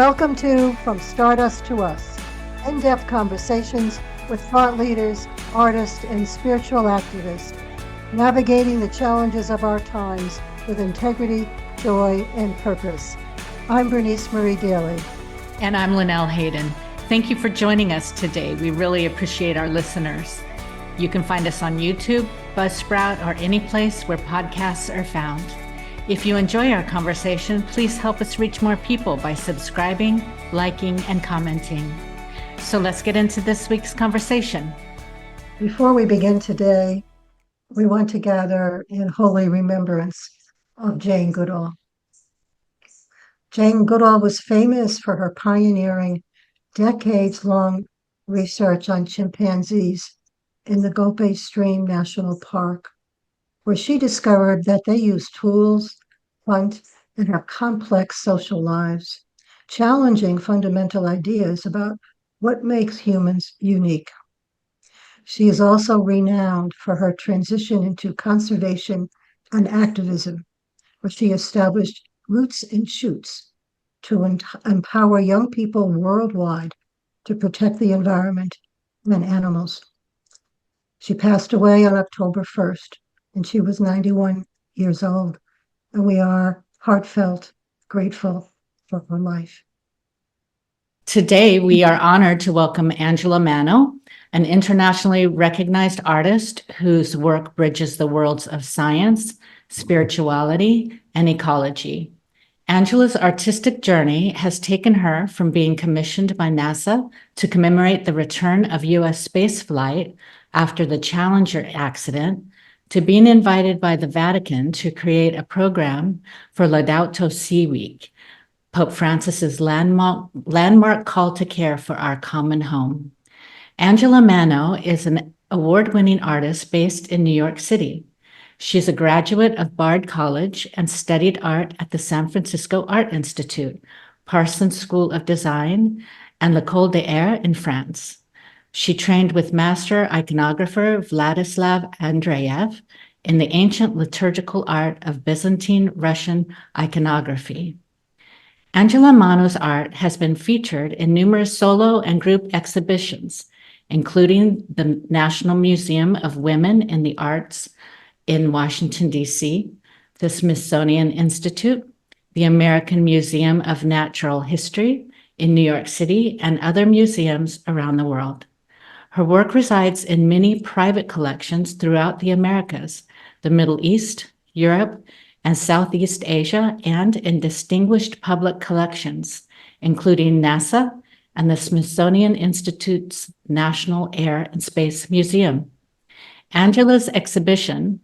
Welcome to From Stardust to Us, in-depth conversations with thought leaders, artists, and spiritual activists, navigating the challenges of our times with integrity, joy, and purpose. I'm Bernice Marie Daly. And I'm Linnell Hayden. Thank you for joining us today. We really appreciate our listeners. You can find us on YouTube, Buzzsprout, or any place where podcasts are found. If you enjoy our conversation, please help us reach more people by subscribing, liking, and commenting. So let's get into this week's conversation. Before we begin today, we want to gather in holy remembrance of Jane Goodall. Jane Goodall was famous for her pioneering, decades-long research on chimpanzees in the Gope Stream National Park, where she discovered that they use tools, hunt, and have complex social lives, challenging fundamental ideas about what makes humans unique. She is also renowned for her transition into conservation and activism, where she established Roots and Shoots to empower young people worldwide to protect the environment and animals. She passed away on October 1st, and she was 91 years old, and we are heartfelt grateful for her life. Today, we are honored to welcome Angela Manno, an internationally recognized artist whose work bridges the worlds of science, spirituality, and ecology. Angela's artistic journey has taken her from being commissioned by NASA to commemorate the return of U.S. spaceflight after the Challenger accident to being invited by the Vatican to create a program for Laudato Si week, Pope Francis's landmark call to care for our common home. Angela Manno is an award-winning artist based in New York City. She's a graduate of Bard College and studied art at the San Francisco Art Institute, Parsons School of Design, and l'École des Arts in France. She trained with master iconographer Vladislav Andrejev in the ancient liturgical art of Byzantine-Russian iconography. Angela Manno's art has been featured in numerous solo and group exhibitions, including the National Museum of Women in the Arts in Washington, D.C., the Smithsonian Institute, the American Museum of Natural History in New York City, and other museums around the world. Her work resides in many private collections throughout the Americas, the Middle East, Europe, and Southeast Asia, and in distinguished public collections, including NASA and the Smithsonian Institute's National Air and Space Museum. Angela's exhibition,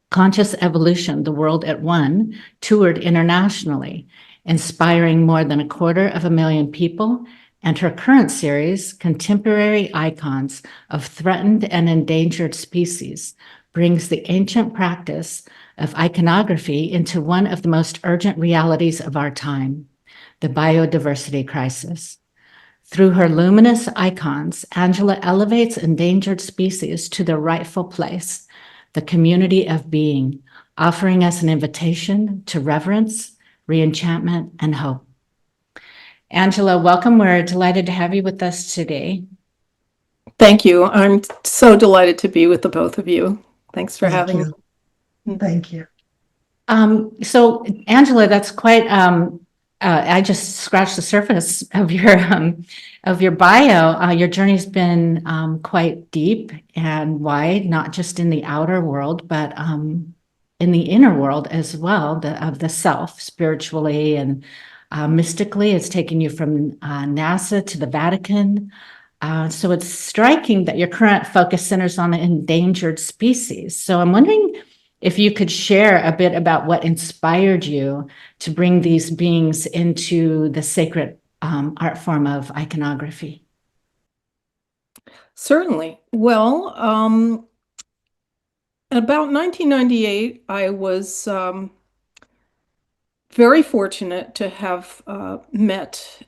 Conscious Evolution, The World at One, toured internationally, inspiring more than 250,000 people, and her current series, Contemporary Icons of Threatened and Endangered Species, brings the ancient practice of iconography into one of the most urgent realities of our time, the biodiversity crisis. Through her luminous icons, Angela elevates endangered species to their rightful place, the community of being, offering us an invitation to reverence, re-enchantment, and hope. Angela, welcome. We're delighted to have you with us today. Thank you. I'm so delighted to be with the both of you. Thanks for having me. Thank you. So, Angela, that's quite. I just scratched the surface of your bio. Your journey's been quite deep and wide, not just in the outer world, but in the inner world as well, of the self, spiritually and mystically. It's taken you from NASA to the Vatican. So it's striking that your current focus centers on the endangered species. So I'm wondering if you could share a bit about what inspired you to bring these beings into the sacred art form of iconography. Certainly. Well, about 1998, I was very fortunate to have met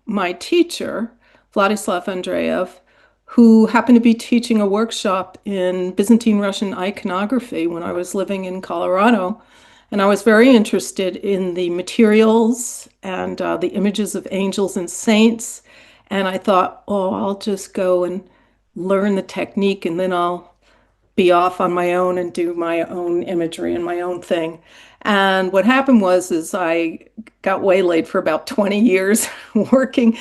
my teacher, Vladislav Andrejev, who happened to be teaching a workshop in Byzantine-Russian iconography when I was living in Colorado. And I was very interested in the materials and the images of angels and saints. And I thought, oh, I'll just go and learn the technique and then I'll be off on my own and do my own imagery and my own thing. And what happened was is I got waylaid for about 20 years working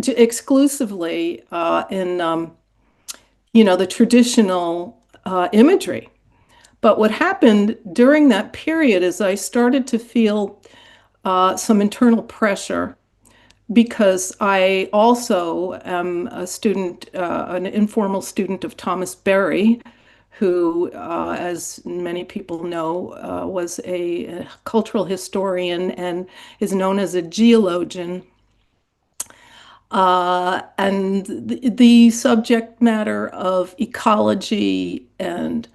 exclusively in the traditional imagery. But what happened during that period is I started to feel some internal pressure because I also am a student, an informal student of Thomas Berry, who, as many people know, was a cultural historian and is known as a geologian. And the subject matter of ecology and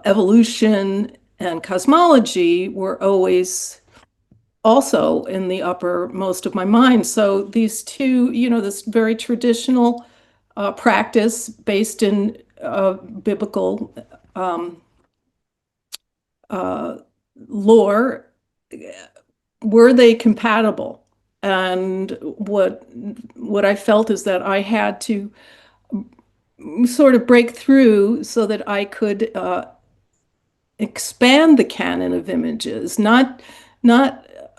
evolution and cosmology were always also in the uppermost of my mind. So these two, this very traditional practice based in biblical uh, lore, were they compatible? And what I felt is that I had to sort of break through so that I could expand the canon of images, not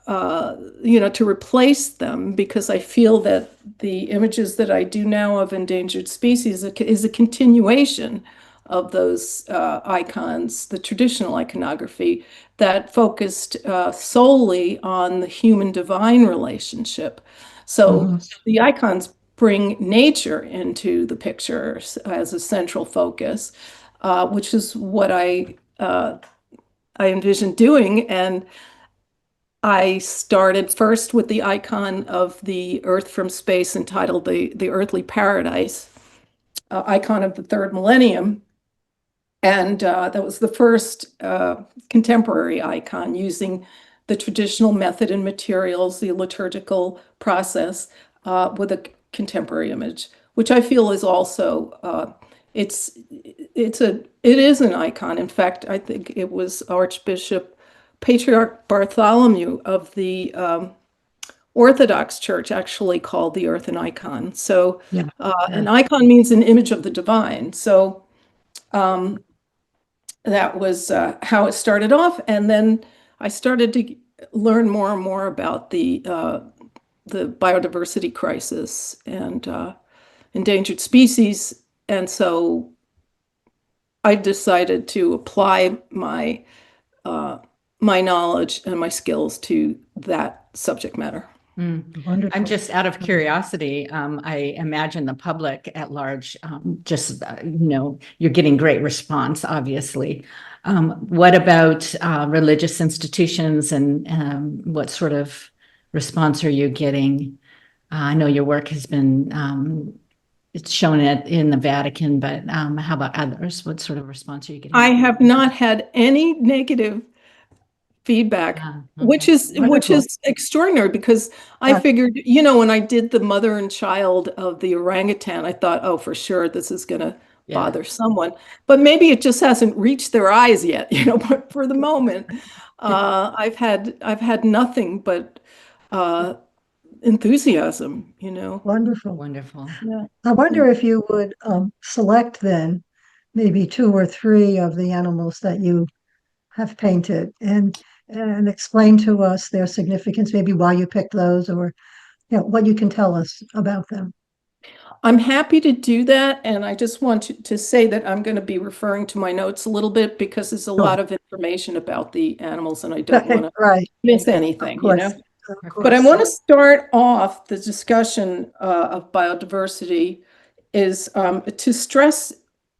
to replace them, because I feel that the images that I do now of endangered species is a continuation of those icons, the traditional iconography that focused solely on the human-divine relationship. So the icons bring nature into the pictures as a central focus, which is what I envisioned doing. And I started first with the icon of the Earth from space, entitled the Earthly Paradise, icon of the third millennium. And that was the first contemporary icon using the traditional method and materials, the liturgical process, with a contemporary image, which I feel is also it is an icon. In fact, I think it was Archbishop Patriarch Bartholomew of the Orthodox Church actually called the earth an icon. So Yeah. an icon means an image of the divine. So that was how it started off. And then I started to learn more and more about the biodiversity crisis and endangered species. And so I decided to apply my knowledge and my skills to that subject matter. Wonderful. I'm just out of curiosity. I imagine the public at large, you're getting great response, obviously. What about religious institutions, and what sort of response are you getting? I know your work has been it's shown in the Vatican, but how about others? What sort of response are you getting? I have not had any negative feedback, which is Wonderful. extraordinary, because I figured, when I did the mother and child of the orangutan, I thought, oh, for sure, this is going to bother someone. But maybe it just hasn't reached their eyes yet, but for the moment, I've had nothing but enthusiasm, Wonderful. Wonderful. Yeah. I wonder if you would select then maybe two or three of the animals that you have painted and explain to us their significance, maybe why you picked those, or what you can tell us about them. I'm happy to do that, and I just want to say that I'm going to be referring to my notes a little bit, because there's a lot of information about the animals, and I don't want to Right. miss Of anything, course. Of But I course. want to start off the discussion of biodiversity is to stress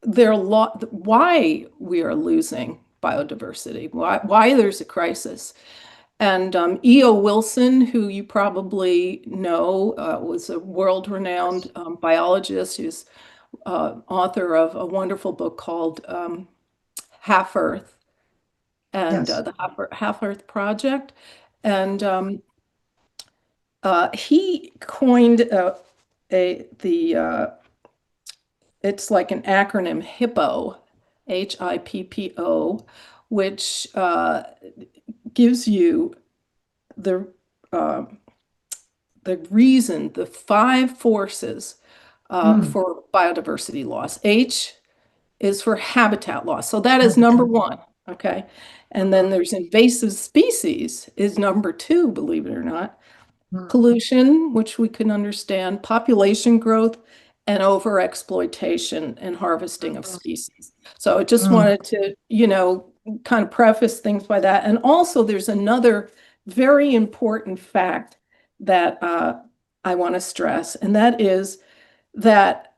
why we are losing biodiversity, why there's a crisis. And E.O. Wilson, who you probably know, was a world-renowned biologist, who's author of a wonderful book called Half Earth, and Yes. the Half Earth Project. And he coined it's like an acronym, HIPPO, HIPPO, which gives you the reason, the 5 forces for biodiversity loss. H is for habitat loss. So that is number 1, okay? And then there's invasive species is number 2, believe it or not. Pollution, which we can understand, population growth, and overexploitation and harvesting of species. So I just wanted to, kind of preface things by that. And also there's another very important fact that I want to stress, and that is that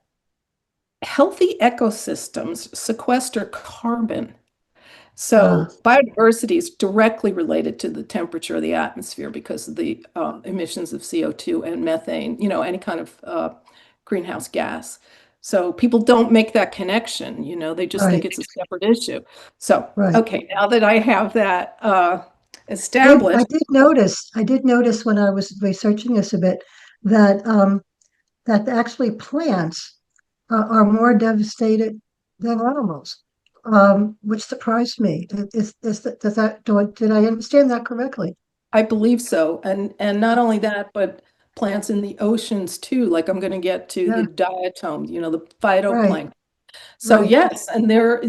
healthy ecosystems sequester carbon. So biodiversity is directly related to the temperature of the atmosphere because of the emissions of CO2 and methane, any kind of greenhouse gas. So people don't make that connection, they just think it's a separate issue. So, okay, now that I have that established. I did notice when I was researching this a bit that that actually plants are more devastated than animals, which surprised me. Did I understand that correctly? I believe so. And not only that, but plants in the oceans too. Like I'm going to get to the diatoms, the phytoplankton. So yes, and they're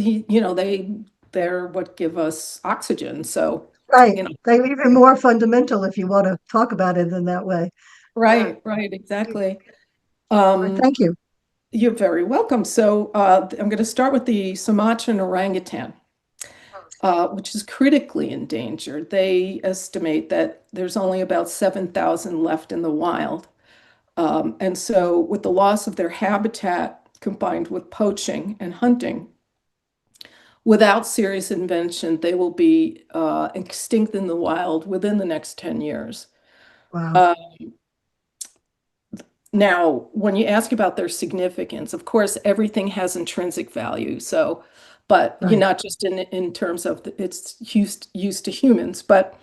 what give us oxygen. So they're even more fundamental if you want to talk about it in that way. Right, exactly. Thank you. You're very welcome. So I'm going to start with the Sumatran orangutan, which is critically endangered. They estimate that there's only about 7,000 left in the wild. And so with the loss of their habitat combined with poaching and hunting, without serious intervention, they will be extinct in the wild within the next 10 years. Wow. Now, when you ask about their significance, of course, everything has intrinsic value. So, but you're not just in terms of its use to humans. But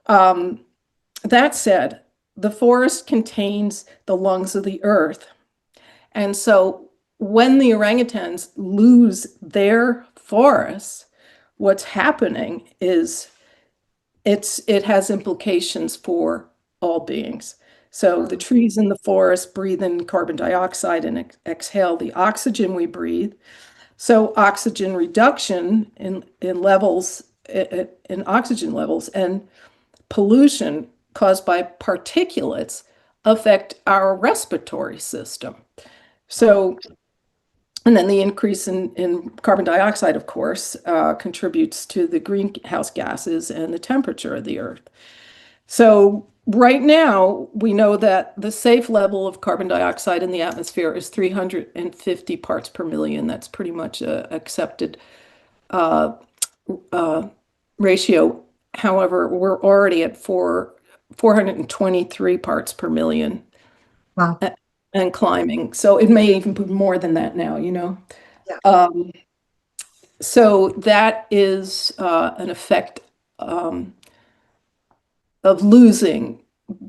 that said, the forest contains the lungs of the earth. And so when the orangutans lose their forests, what's happening is it has implications for all beings. So the trees in the forest breathe in carbon dioxide and exhale the oxygen we breathe. So oxygen reduction in levels, in oxygen levels, and pollution caused by particulates affect our respiratory system. So, and then the increase in carbon dioxide, of course, contributes to the greenhouse gases and the temperature of the earth. So right now, we know that the safe level of carbon dioxide in the atmosphere is 350 parts per million. That's pretty much a accepted ratio. However, we're already at 423 parts per million. Wow. And climbing. So it may even be more than that now, Yeah. So that is an effect of losing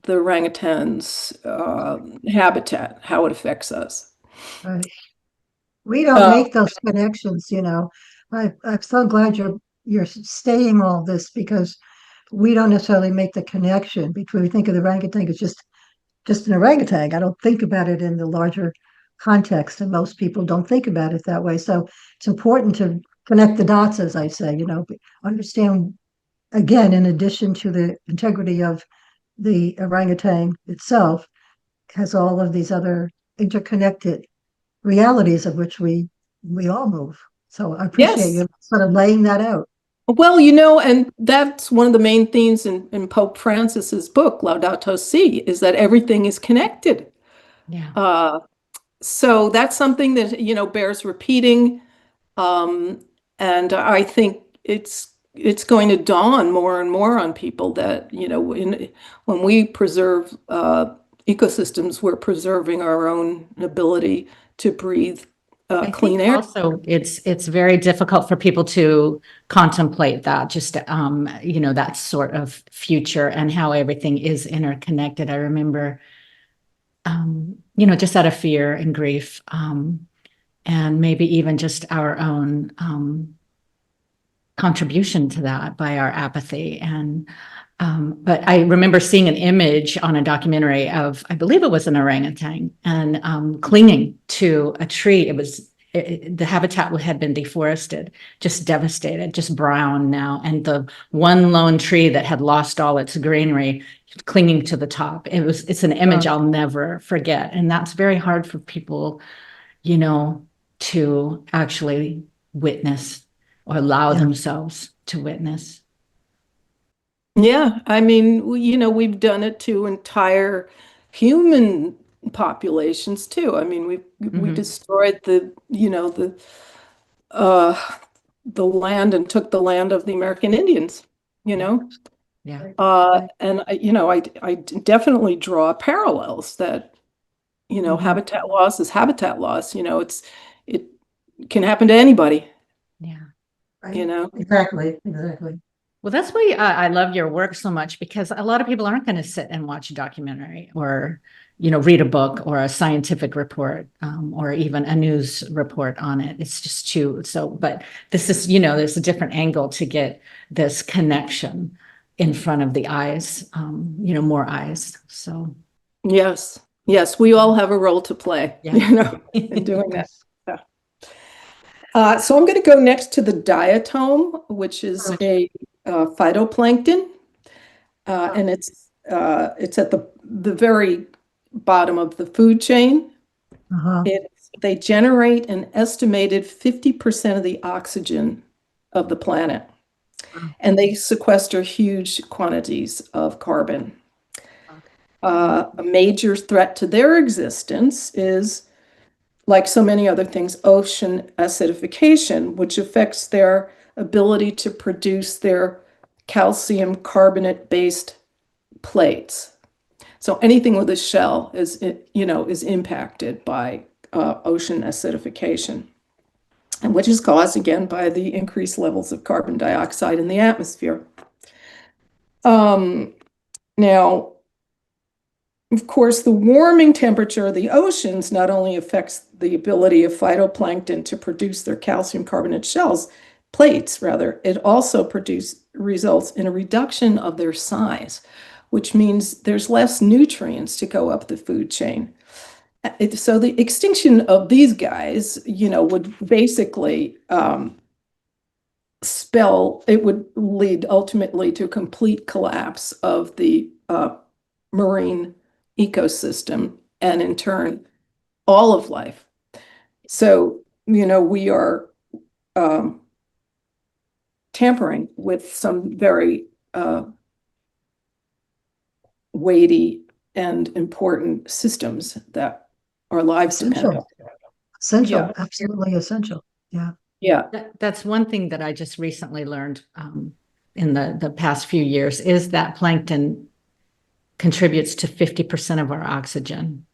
the orangutan's habitat, how it affects us. Right. We don't make those connections, I'm so glad you're stating all this because we don't necessarily make the connection between we think of the orangutan as just an orangutan. I don't think about it in the larger context, and most people don't think about it that way. So it's important to connect the dots, as I say, understand again, in addition to the integrity of the orangutan itself, has all of these other interconnected realities of which we all move. So I appreciate Yes. you sort of laying that out. Well, and that's one of the main themes in Pope Francis's book, Laudato Si, is that everything is connected. Yeah. So that's something that, bears repeating. And I think it's going to dawn more and more on people that, when we preserve ecosystems, we're preserving our own ability to breathe clean air. Also, it's very difficult for people to contemplate that, just that sort of future and how everything is interconnected. I remember, just out of fear and grief, and maybe even just our own contribution to that by our apathy. And but I remember seeing an image on a documentary of, I believe it was an orangutan, and clinging to a tree. The habitat had been deforested, just devastated, just brown now. And the one lone tree that had lost all its greenery clinging to the top. It's an image I'll never forget. And that's very hard for people, to actually witness or allow themselves to witness. Yeah, I mean, we've done it to entire human populations too. I mean, we destroyed uh, the land and took the land of the American Indians, Yeah. and I definitely draw parallels that, habitat loss is habitat loss. It can happen to anybody, Yeah. Right. Exactly. Well, that's why I love your work so much, because a lot of people aren't going to sit and watch a documentary or, read a book or a scientific report, or even a news report on it. It's just but this is, there's a different angle to get this connection in front of the eyes, more eyes. So. Yes, we all have a role to play, in doing that. So I'm going to go next to the diatom, which is a phytoplankton, and it's at the very bottom of the food chain. They generate an estimated 50% of the oxygen of the planet, and they sequester huge quantities of carbon. A major threat to their existence is, like so many other things, ocean acidification, which affects their ability to produce their calcium carbonate-based plates. So anything with a shell is impacted by ocean acidification, and which is caused again by the increased levels of carbon dioxide in the atmosphere. Now, of course, the warming temperature of the oceans not only affects the ability of phytoplankton to produce their calcium carbonate plates, it also results in a reduction of their size, which means there's less nutrients to go up the food chain. So the extinction of these guys, would basically would lead ultimately to a complete collapse of the marine ecosystem, and in turn, all of life. So, we are tampering with some very weighty and important systems that our lives depend on. Essential, absolutely essential. Yeah. That's one thing that I just recently learned in the past few years, is that plankton contributes to 50% of our oxygen.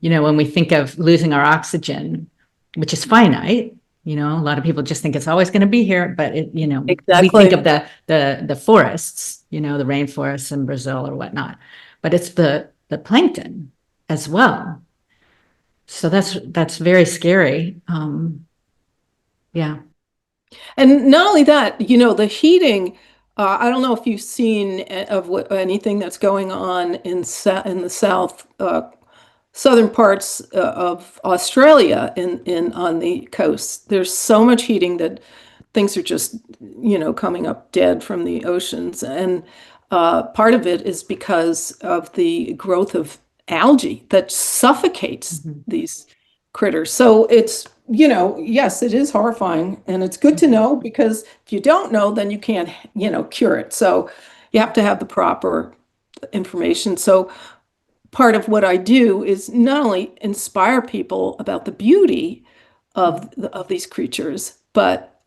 When we think of losing our oxygen, which is finite, a lot of people just think it's always going to be here, but Exactly. We think of the forests, the rainforests in Brazil or whatnot, but it's the plankton as well. So that's very scary. Yeah. And not only that, the heating, I don't know if you've seen anything that's going on in the southern parts of Australia on the coast. There's so much heating that things are just, coming up dead from the oceans. And part of it is because of the growth of algae that suffocates these critters. So it's, yes, it is horrifying, and it's good to know, because if you don't know, then you can't, cure it. So you have to have the proper information. So part of what I do is not only inspire people about the beauty of these creatures, but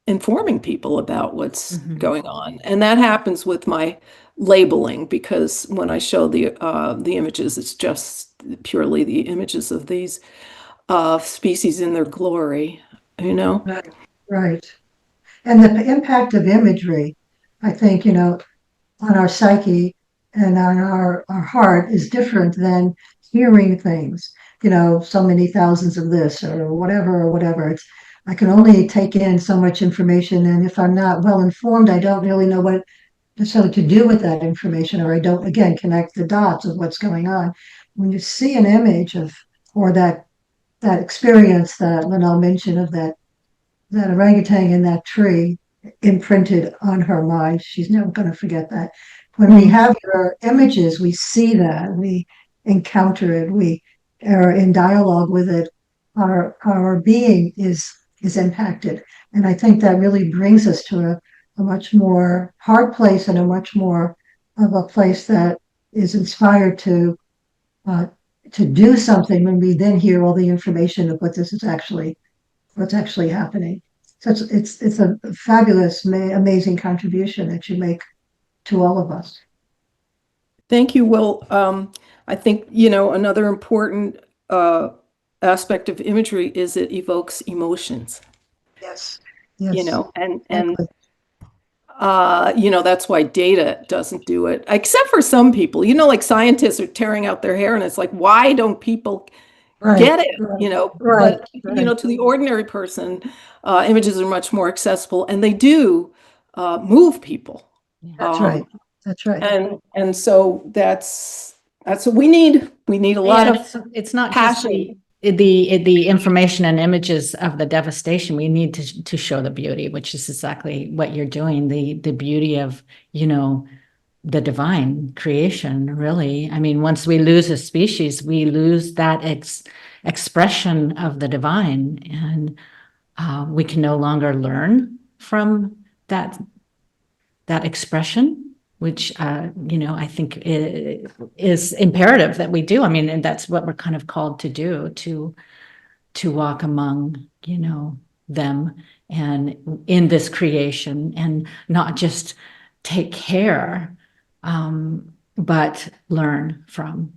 informing people about what's going on. And that happens with my labeling, because when I show the images, it's just purely the images of these species in their glory, Right. And the impact of imagery, I think, on our psyche and on our heart is different than hearing things, so many thousands of this or whatever. It's I can only take in so much information, and if I'm not well informed, I don't really know what necessarily to do with that information, or I don't, again, connect the dots of what's going on. When you see an image of, or that experience that Linnell mentioned of that orangutan in that tree imprinted on her mind, she's never going to forget that. When we have your images, we see that, we encounter it, we are in dialogue with it. Our being is impacted, and I think that really brings us to a much more hard place, and a much more of a place that is inspired uh, to do something when we then hear all the information of what's actually happening. So it's a fabulous, amazing contribution that you make to all of us. Thank you. Well, I think, another important aspect of imagery is it evokes emotions, Yes, yes, and exactly. that's why data doesn't do it, except for some people, like scientists are tearing out their hair, and it's like, why don't people Right, get it? right, But, right. to the ordinary person, images are much more accessible, and they do move people. That's right. That's right. And so that's what we need. We need a lot Yeah, of it's not just passion. the information and images of the devastation. We need to show the beauty, which is exactly what you're doing. The beauty of, the divine creation, really. I mean, once we lose a species, we lose that expression of the divine, and we can no longer learn from that expression, which I think is imperative that we do. I mean, and that's what we're kind of called to do, to walk among them and in this creation, and not just take care, but learn from,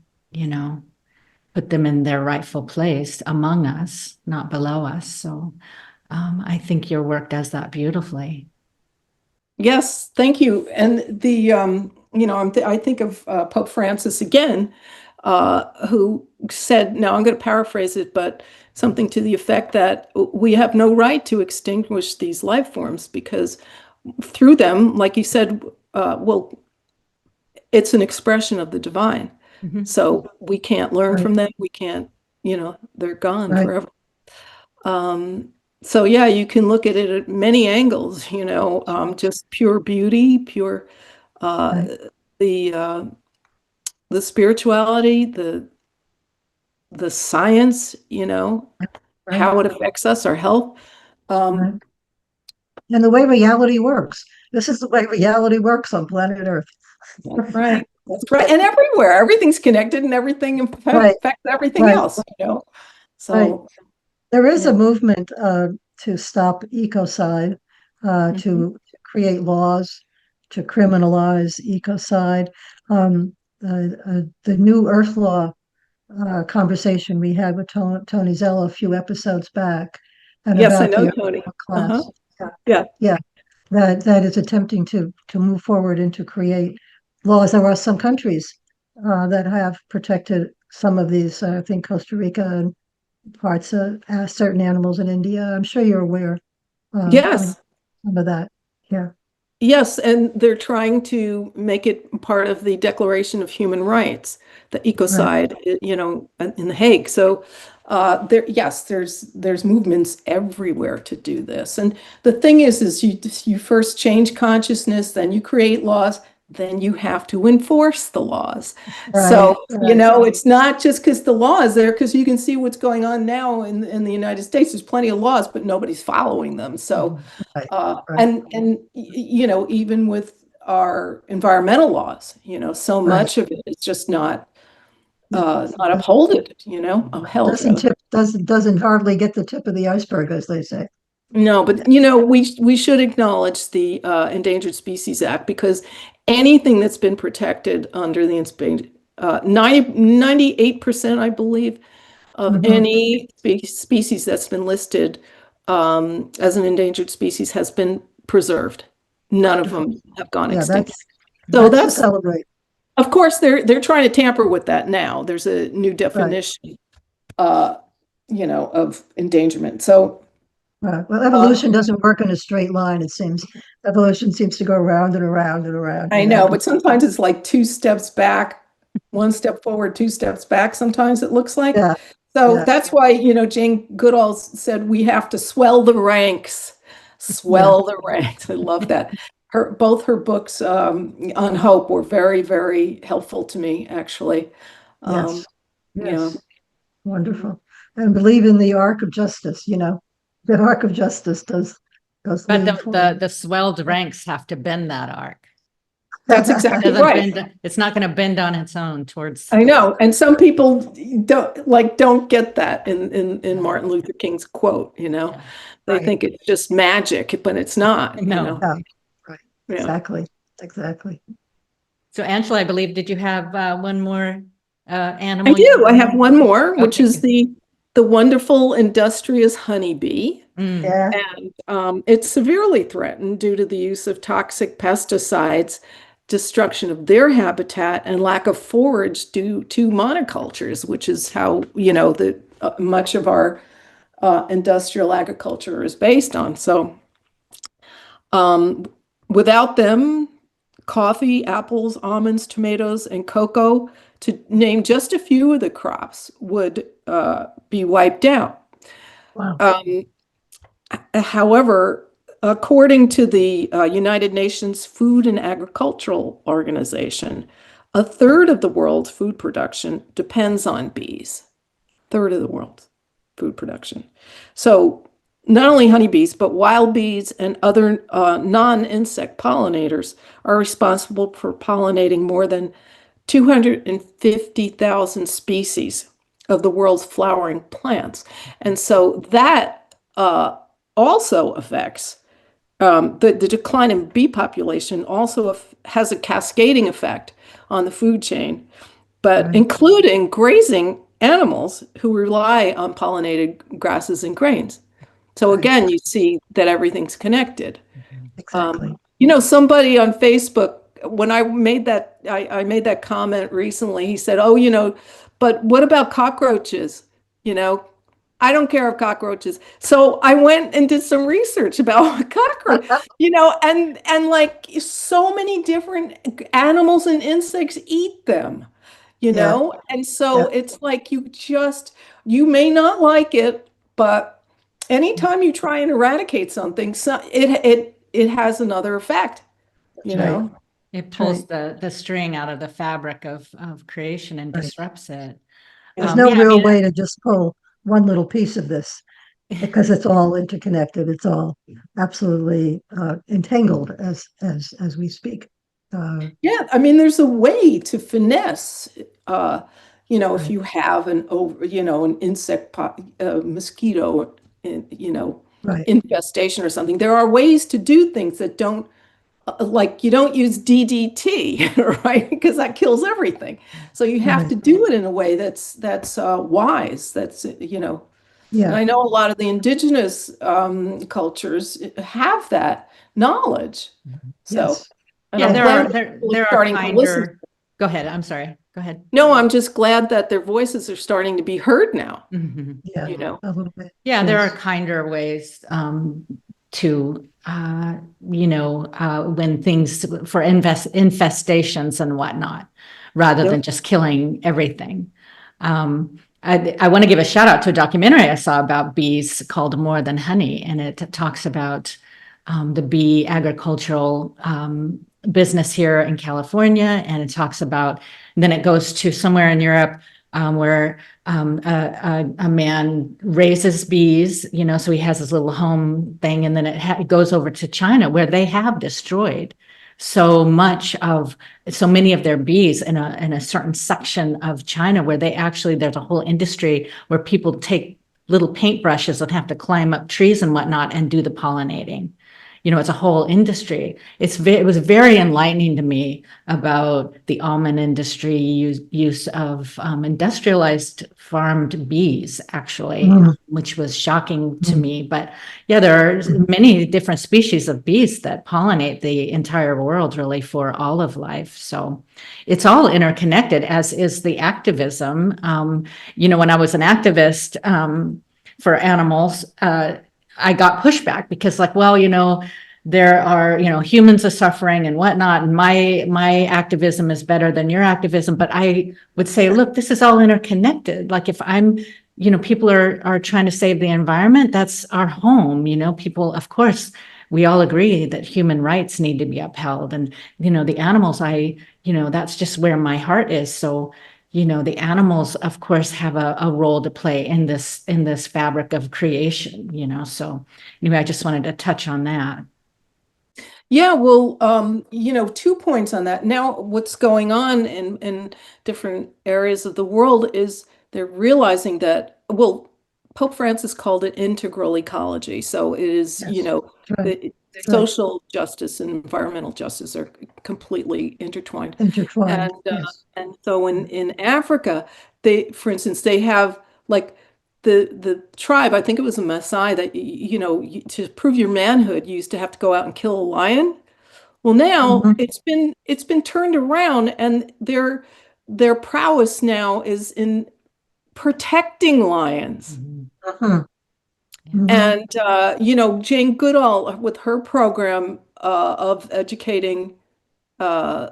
put them in their rightful place among us, not below us. So I think your work does that beautifully. Yes, thank you. And I think of Pope Francis again, who said, now I'm going to paraphrase it, but something to the effect that we have no right to extinguish these life forms because through them, like you said, well, it's an expression of the divine. Mhm. So we can't learn Right, from them. We can't, they're gone right, forever. So yeah, you can look at it at many angles, just pure beauty, pure uh, right, the uh, the spirituality, the science, right, how it affects us, our health. right. Um, And the way reality works. This is the way reality works on planet Earth. that's right. That's right. And everywhere, everything's connected, and everything Right, affects everything right, else. right. So There is yeah. a movement to stop ecocide, Mhm. to create laws to criminalize ecocide. The new Earth Law conversation we had with Tony Zella a few episodes back, and Yes, I about know, the Earth Tony. Law Uh-huh. class. Yeah, Yeah. yeah, that is attempting to move forward and to create laws. There are some countries that have protected some of these. I think Costa Rica and parts of certain animals in India. I'm sure you're aware of Yes. some of that. Yeah, Yes, and they're trying to make it part of the Declaration of Human Rights, the right, ecocide, in The Hague. So, yes, there's movements everywhere to do this. And the thing is you first change consciousness, then you create laws, then you have to enforce the laws. right, So, right, it's not just because the law is there, because you can see what's going on now in the United States. There's plenty of laws, but nobody's following them. So. Mhm. right, right, Even with our environmental laws, so right. much of it is just It not upheld rather. doesn't hardly get the tip of the iceberg, as they say. No, but we should acknowledge the Endangered Species Act, because anything that's been protected under the 98%, I believe, of Hmm. any species that's been listed as an endangered species has been preserved. None of Wonderful. them have gone Yeah, extinct. that's So that's to celebrate. of course, they're trying to tamper with that now. There's a new Right. definition, of endangerment. So Well, evolution doesn't work in a straight line, it seems. Evolution seems to go around and around and around. I know, but sometimes it's like 2 steps back, 1 step forward, 2 steps back. Sometimes it looks like. Yeah, So yeah, that's why, Jane Goodall said we have to swell the ranks. Swell the ranks. I love that. Both her books on hope were very, very helpful to me, actually. yes, Yeah. yes. Wonderful. And believe in the arc of justice, the arc of justice does But lead forward. the swelled ranks have to bend that arc. That's exactly Doesn't right. bend, it's not going to bend on its own towards. I know, and some people don't get that in Martin Luther King's quote, Yeah. They Right. think it's just magic, but it's not, No. Yeah, right. Yeah. Exactly. So Angela, I believe, did you have one more I animal? do. I have one more, which Okay. is the wonderful industrious honeybee. Mm. Yeah, And it's severely threatened due to the use of toxic pesticides, destruction of their habitat, and lack of forage due to monocultures, which is how, much of our industrial agriculture is based on. So without them, coffee, apples, almonds, tomatoes, and cocoa, to name just a few of the crops, would be wiped out. wow. However, according to the United Nations Food and Agricultural Organization, a third of the world's food production depends on bees. Third of the world's food production. So not only honeybees, but wild bees and other non-insect pollinators are responsible for pollinating more than 250,000 species of the world's flowering plants. And so that also affects the decline in bee population also has a cascading effect on the food chain, but Right. including grazing animals who rely on pollinated grasses and grains. So Right. again, you see that everything's connected. Exactly. Somebody on Facebook, when I made that comment recently, he said, "Oh, but what about cockroaches? I don't care of cockroaches." So I went and did some research about cockroach, and like so many different animals and insects eat them, Yeah. and so it's like you may not like it, but anytime you try and eradicate something, it has another effect, you right. know. It pulls the string out of the fabric of creation and Right. disrupts it. There's no Yeah, I real mean, way to just pull one little piece of this because it's all interconnected. It's all absolutely entangled as we speak. Yeah, I mean, there's a way to finesse, if Right. you have an insect mosquito, Right. infestation or something. There are ways to do things that don't, like you don't use DDT, right? Because that kills everything. So you have Right. to do it in a way that's wise. And Yeah. I know a lot of the indigenous cultures have that knowledge. So. Yes. And yeah, I'm there glad are that there people are there are starting to listen. kinder. Go ahead. I'm sorry. Go ahead. No, I'm just glad that their voices are starting to be heard now. Mhm. Yeah. A little bit. Yeah, there are Yes. kinder ways to, when things for infestations and whatnot, rather than Yep. just killing everything. I want to give a shout out to a documentary I saw about bees called More Than Honey, and it talks about the bee agricultural business here in California, and it talks about, then it goes to somewhere in Europe where a man raises bees, so he has his little home thing, and then it goes over to China where they have destroyed so many of their bees in a certain section of China where there's a whole industry where people take little paintbrushes and have to climb up trees and whatnot and do the pollinating. It's a whole industry. It was very enlightening to me about the almond industry use of industrialized farmed bees, actually, which was shocking to me. But yeah, there are many different species of bees that pollinate the entire world, really, for all of life. So it's all interconnected, as is the activism. When I was an activist for animals, I got pushback because like, well, there are, humans are suffering and whatnot, and my activism is better than your activism. But I would say, look, this is all interconnected. Like if I'm, people are trying to save the environment, that's our home, people, of course, we all agree that human rights need to be upheld. And, the animals, that's just where my heart is. So, the animals, of course, have a role to play in this fabric of creation, so anyway, I just wanted to touch on that. Yeah, well, 2 points on that. Now, what's going on in different areas of the world is they're realizing that, well, Pope Francis called it integral ecology. So it is, Yes, that's right. the That's right. social justice and environmental justice are completely intertwined. Intertwined. And Yes. and so in Africa, for instance, they have like the tribe, I think it was a Maasai, that to prove your manhood, you used to have to go out and kill a lion. Well, now Mhm. it's been turned around, and their prowess now is in protecting lions. Mhm. Mhm. And Jane Goodall with her program of educating uh,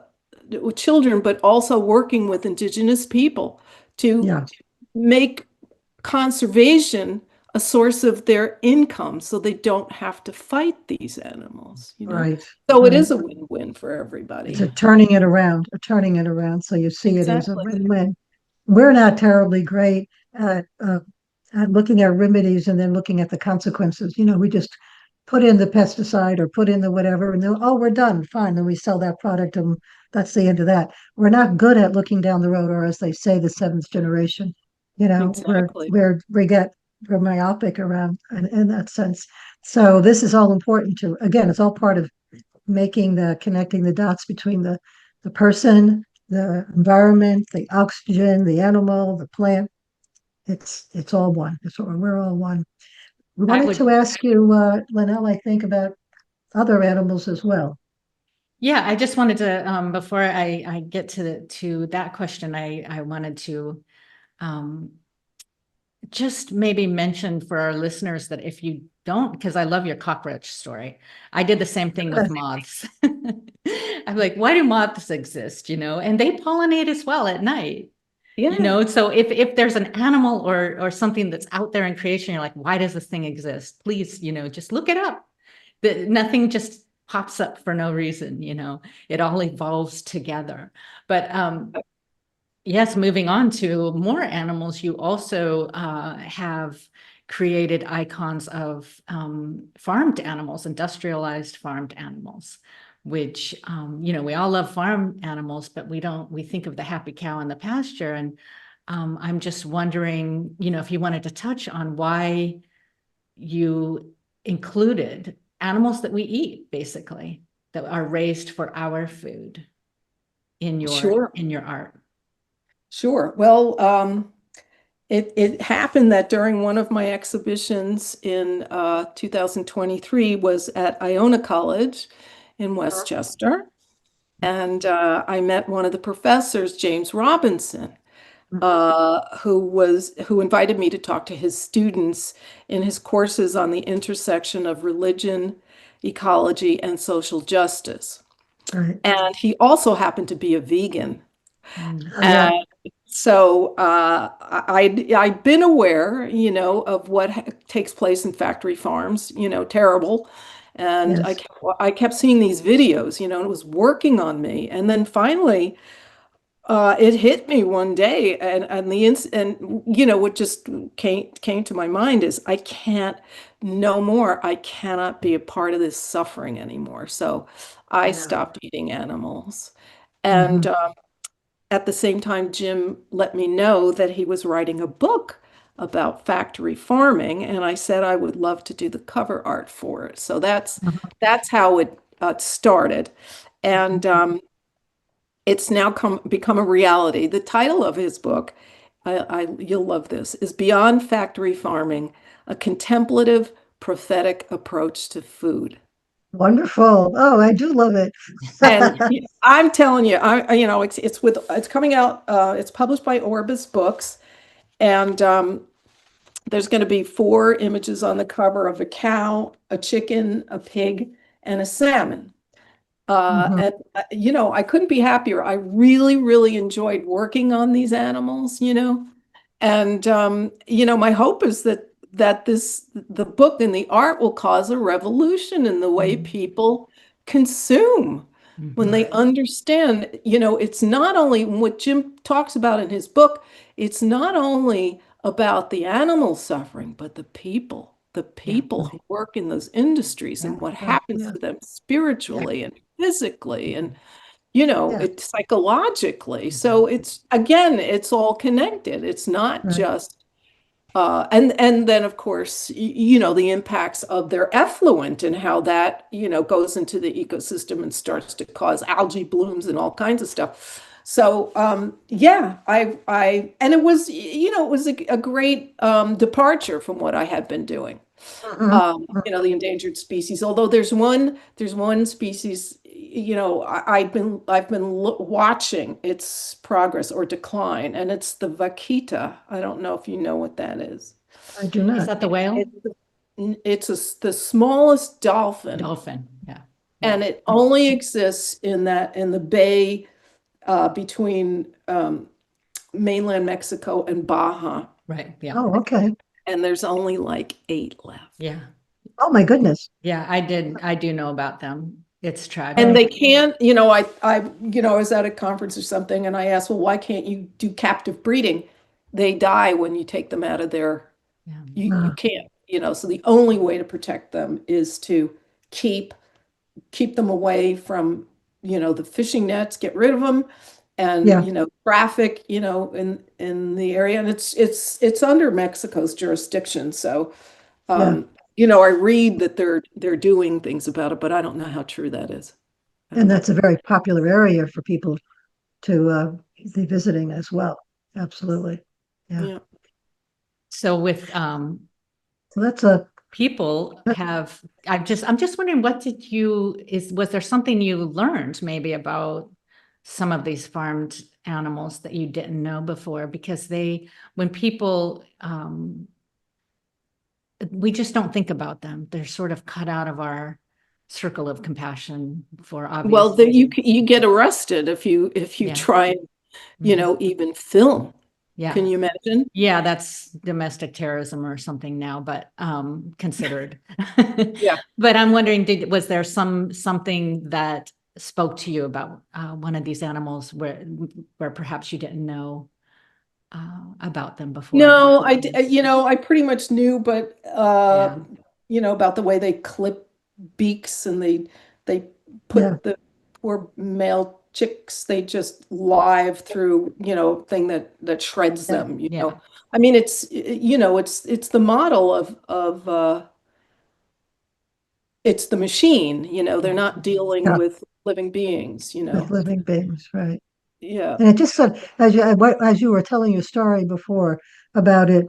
children, but also working with indigenous people to Yeah. make conservation a source of their income so they don't have to fight these animals. Right. So it Right. is a win-win for It's a everybody. turning it around, a turning it around. So you see it as a Exactly. win-win. We're not terribly great at looking at remedies and then looking at the consequences. We just put in the pesticide or put in the whatever, and then, oh, we're done. Fine. Then we sell that product, and that's the end of that. We're not good at looking down the road, or as they say, the seventh generation. We're Exactly. we're myopic around in that sense. So this is all important to, again, it's all part of connecting the dots between the person, the environment, the oxygen, the animal, the plant. It's all one. We're all one. We I wanted to would, ask you, Linnell, I think, about other animals as well. yeah, I just wanted to, before I get to that question, I wanted to um, just maybe mention for our listeners that if you don't, because I love your cockroach story, I did the same thing with moths. I'm like, why do moths exist? And they pollinate as well at night. Yeah. So if there's an animal or something that's out there in creation, you're like, why does this thing exist? Please, just look it up. Nothing just pops up for no reason. It all evolves together. But yes, moving on to more animals, you also have created icons of farmed animals, industrialized farmed animals, which, we all love farm animals, but we think of the happy cow in the pasture. And I'm just wondering, if you wanted to touch on why you included animals that we eat, basically, that are raised for our food in Sure. your art. Sure. Well, it happened that during one of my exhibitions in 2023 was at Iona College in Westchester. And I met one of the professors, James Robinson, who invited me to talk to his students in his courses on the intersection of religion, ecology, and social justice. Right. And he also happened to be a vegan. Oh, yeah. And so I'd been aware, of what takes place in factory farms, terrible. And Yes. I kept seeing these videos, and it was working on me. And then finally, it hit me one day, and what just came to my mind is I can't no more. I cannot be a part of this suffering anymore. So I Yeah. stopped eating animals. Hmm. And at the same time, Jim let me know that he was writing a book about factory farming, and I said I would love to do the cover art for it. So that's how it started, and it's now become a reality. The title of his book, you'll love this, is Beyond Factory Farming: A Contemplative, Prophetic Approach to Food. Wonderful. Oh, I do love it. And I'm telling you, it's coming out. It's published by Orbis Books, and There's going to be 4 images on the cover of a cow, a chicken, a pig, and a salmon. Mhm. And I couldn't be happier. I really, really enjoyed working on these animals, and my hope is that the book and the art will cause a revolution in the way people consume when they understand, it's not only what Jim talks about in his book, it's not only about the animal suffering, but the people who work in those industries and what happens Yeah. to them spiritually and physically and Yeah. it's psychologically. So it's all connected. It's not Right. just and then of course the impacts of their effluent and how that goes into the ecosystem and starts to cause algae blooms and all kinds of stuff. So I and it was a great departure from what I had been doing. Mhm. The endangered species. Although there's one species, I've been watching its progress or decline, and it's the vaquita. I don't know if you know what that is. I do Is not. that the whale? The smallest dolphin, Dolphin, yeah. and it only exists in the bay between mainland Mexico and Baja, Right, yeah, Oh, okay. and there's only like 8 left. yeah. Oh, my goodness. Yeah, I do know about them. It's And tragic. they can't, I was at a conference or something and I asked, well, why can't you do captive breeding? They die when you take them out of their, Yeah. you can't, so the only way to protect them is to keep them away from, the fishing nets, get rid of them and, Yeah. traffic, in the area. And it's under Mexico's jurisdiction. So, Yeah. I read that they're doing things about it, but I don't know how true that is. I don't And know. that's a very popular area for people to be visiting as well. Absolutely. Yeah. Yeah. So with So that's a people have, I'm just wondering, was there something you learned maybe about some of these farmed animals that you didn't know before? Because when people, we just don't think about them. They're sort of cut out of our circle of compassion for obvious Well, then you reasons. you get arrested if you Yeah. try and Mhm. even film. Yeah. Can you imagine? Yeah, that's domestic terrorism or something now, but considered. Yeah. But I'm wondering, was there something that spoke to you about one of these animals where perhaps you didn't know about them before? No, I pretty much knew, but Yeah, about the way they clip beaks and they yeah. put the poor male chicks, they just live through, thing that shreds Yeah. them, yeah, I mean, it's the model of it's the machine, they're not dealing Yeah. with living beings, With living beings, right? Yeah. And it just said, as you were telling your story before about it,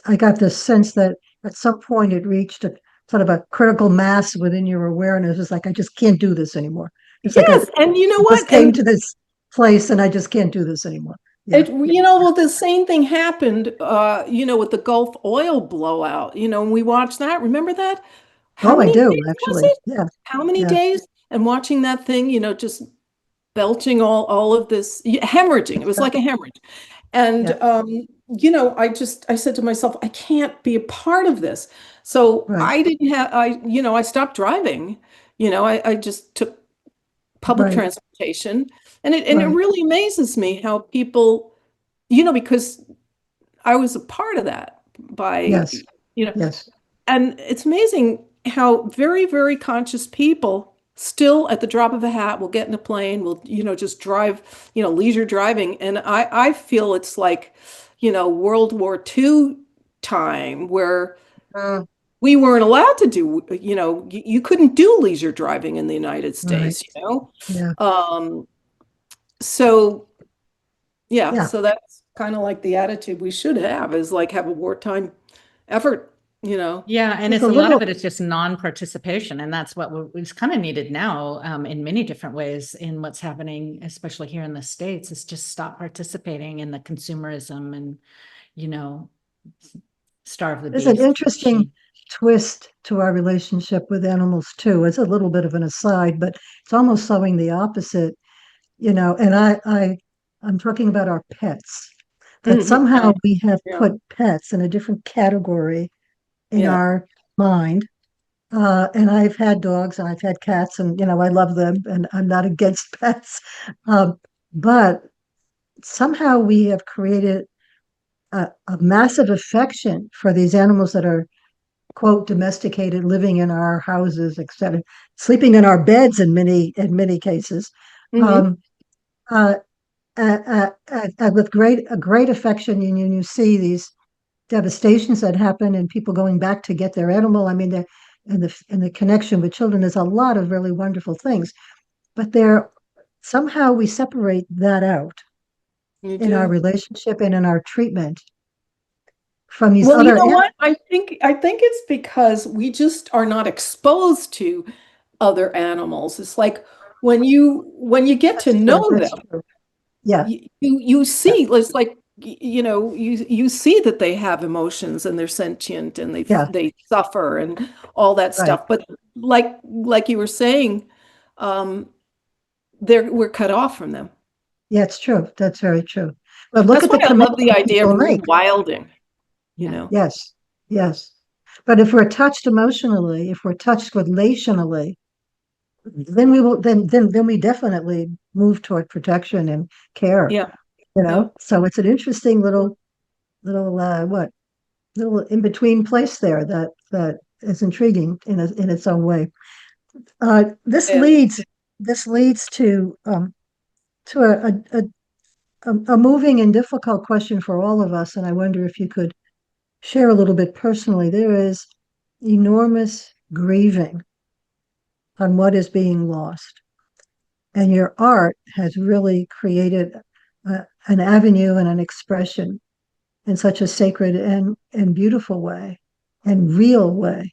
I got this sense that at some point it reached a sort of a critical mass within your awareness. It's like I just can't do this anymore. It's like I Yes, and you know just what? came to this place and I just can't do this anymore. Yeah. Well, the same thing happened, with the Gulf oil blowout, and we watched that. Remember that? How Oh, I many do days was actually. it? Yeah. How many Yeah. days? And watching that thing, just belching all of this hemorrhaging. It was like a hemorrhage. And Yeah. I said to myself, I can't be a part of this. So Right. I didn't have I stopped driving. I just took public Right. transportation. And it Right. really amazes me how people, because I was a part of that by, Yes. you know, Yes. and it's amazing how very, very conscious people still at the drop of a hat will get in a plane, will, just drive, leisure driving. And I feel it's like, World War II time where Uh, we weren't allowed to do, you couldn't do leisure driving in the United right. States, Yeah. Um, so yeah, Yeah. so that's kind of like the attitude we should have is like have a wartime effort. yeah, and It's it's a a lot of little. it is just non-participation, and that's what is kind of needed now in many different ways in what's happening, especially here in the States. Is just stop participating in the consumerism and you know starve the There's an beast. interesting twist to our relationship with animals too. It's a little bit of an aside, but it's almost showing the opposite, and I'm talking about our pets. That somehow we have Yeah. put pets in a different category in Yeah. our mind. And I've had dogs and I've had cats, and I love them, and I'm not against pets. But somehow we have created a massive affection for these animals that are, quote, domesticated, living in our houses, etc., sleeping in our beds in many cases, um, uh, with a great affection. And you see these devastations that happen, and people going back to get their animal. I mean, and the connection with children is a lot of really wonderful things, but there somehow we separate that out You in our do. relationship and in our treatment from these Well, you other know animals. what? I think it's because we just are not exposed to other animals. It's like when you get to That's true. know That's them, true. Yeah. you Yeah. see, it's like you see that they have emotions and they're sentient and Yeah. they suffer and all that Right. stuff. But like you were saying, um, we're cut off from them. Yeah, it's true. That's very true. But look That's at why the I love the commitment idea of people make. rewilding, you Yeah. know. Yes. Yes. But if we're touched emotionally, if we're touched relationally, then we definitely move toward protection and care. Yeah, yeah. So it's an interesting little little in between place there that is intriguing in its own way. This Yeah. leads to a moving and difficult question for all of us, and I wonder if you could share a little bit personally. There is enormous grieving on what is being lost, and your art has really created an avenue and an expression in such a sacred and beautiful way and real way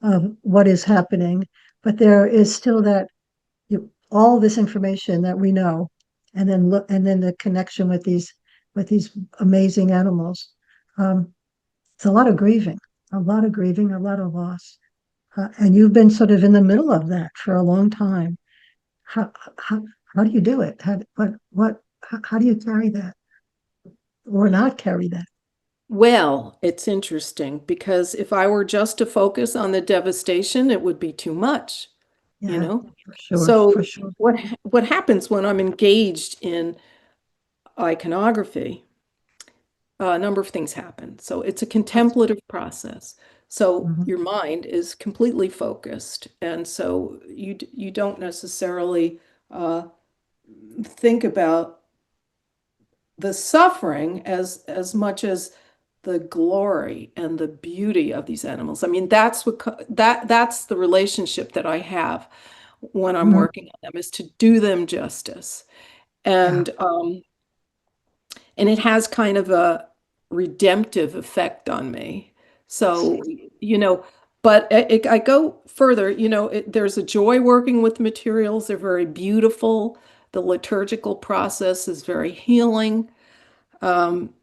of what is happening. But there is still all this information that we know, and then the connection with these amazing animals. It's a lot of grieving, a lot of loss, and you've been sort of in the middle of that for a long time. How how, how do you do it? How do you carry that or not carry that? Well, it's interesting because if I were just to focus on the devastation, it would be too much, you Yeah, know? for sure, for So sure. what happens when I'm engaged in iconography? A number of things happen. So it's a contemplative process. So Mhm. your mind is completely focused, and so you don't necessarily uh, think about the suffering as much as the glory and the beauty of these animals. I mean, that's the relationship that I have when I'm Mhm. working on them, is to do them justice. Yeah. And it has kind of a redemptive effect on me. I see. So, you know, but I go further, there's a joy working with materials. They're very beautiful. The liturgical process is very healing. Um,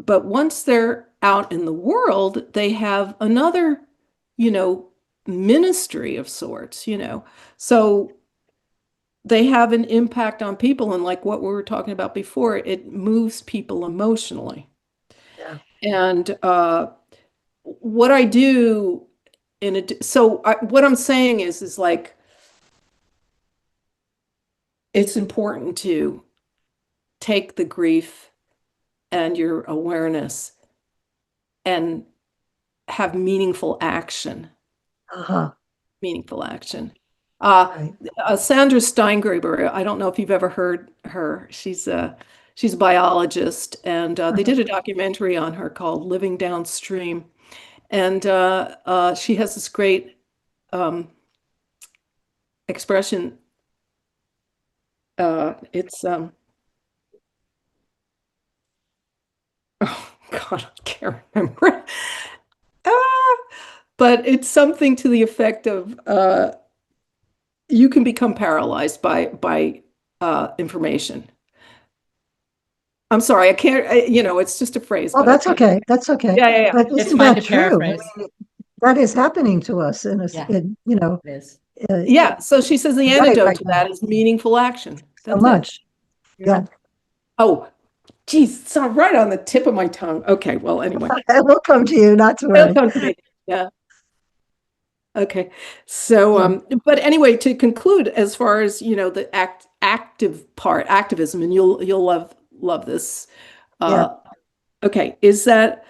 but once they're out in the world, they have another, you know, ministry of sorts. So they have an impact on people. And like what we were talking about before, it moves people emotionally. Yeah. And what I do what I'm saying is like, it's important to take the grief and your awareness and have Uh-huh. meaningful action. Uh, Right. Sandra Steingruber, I don't know if you've ever heard her. She's a biologist, and they Uh-huh. did a documentary on her called Living Downstream. And she has this great expression. It's oh God, I can't remember. Ah, but it's something to the effect of you can become paralyzed by information. I'm sorry, I can't, it's just a phrase, Oh, but I that's can't. okay. That's okay. Yeah, yeah, yeah. But It's isn't fine that to true? I paraphrase. mean, that is happening to us Yeah. in It is. Yeah, so she says the today antidote right to now, that is meaningful action. so That's it. much. Yeah, Oh, geez, it's not right on the tip of my tongue. Okay, well, anyway, it will come to you, not to it'll worry. come to me. Yeah. Okay. So, Yeah. but anyway, to conclude, as far as, the active part, activism, and you'll love this. Yeah. Okay, is that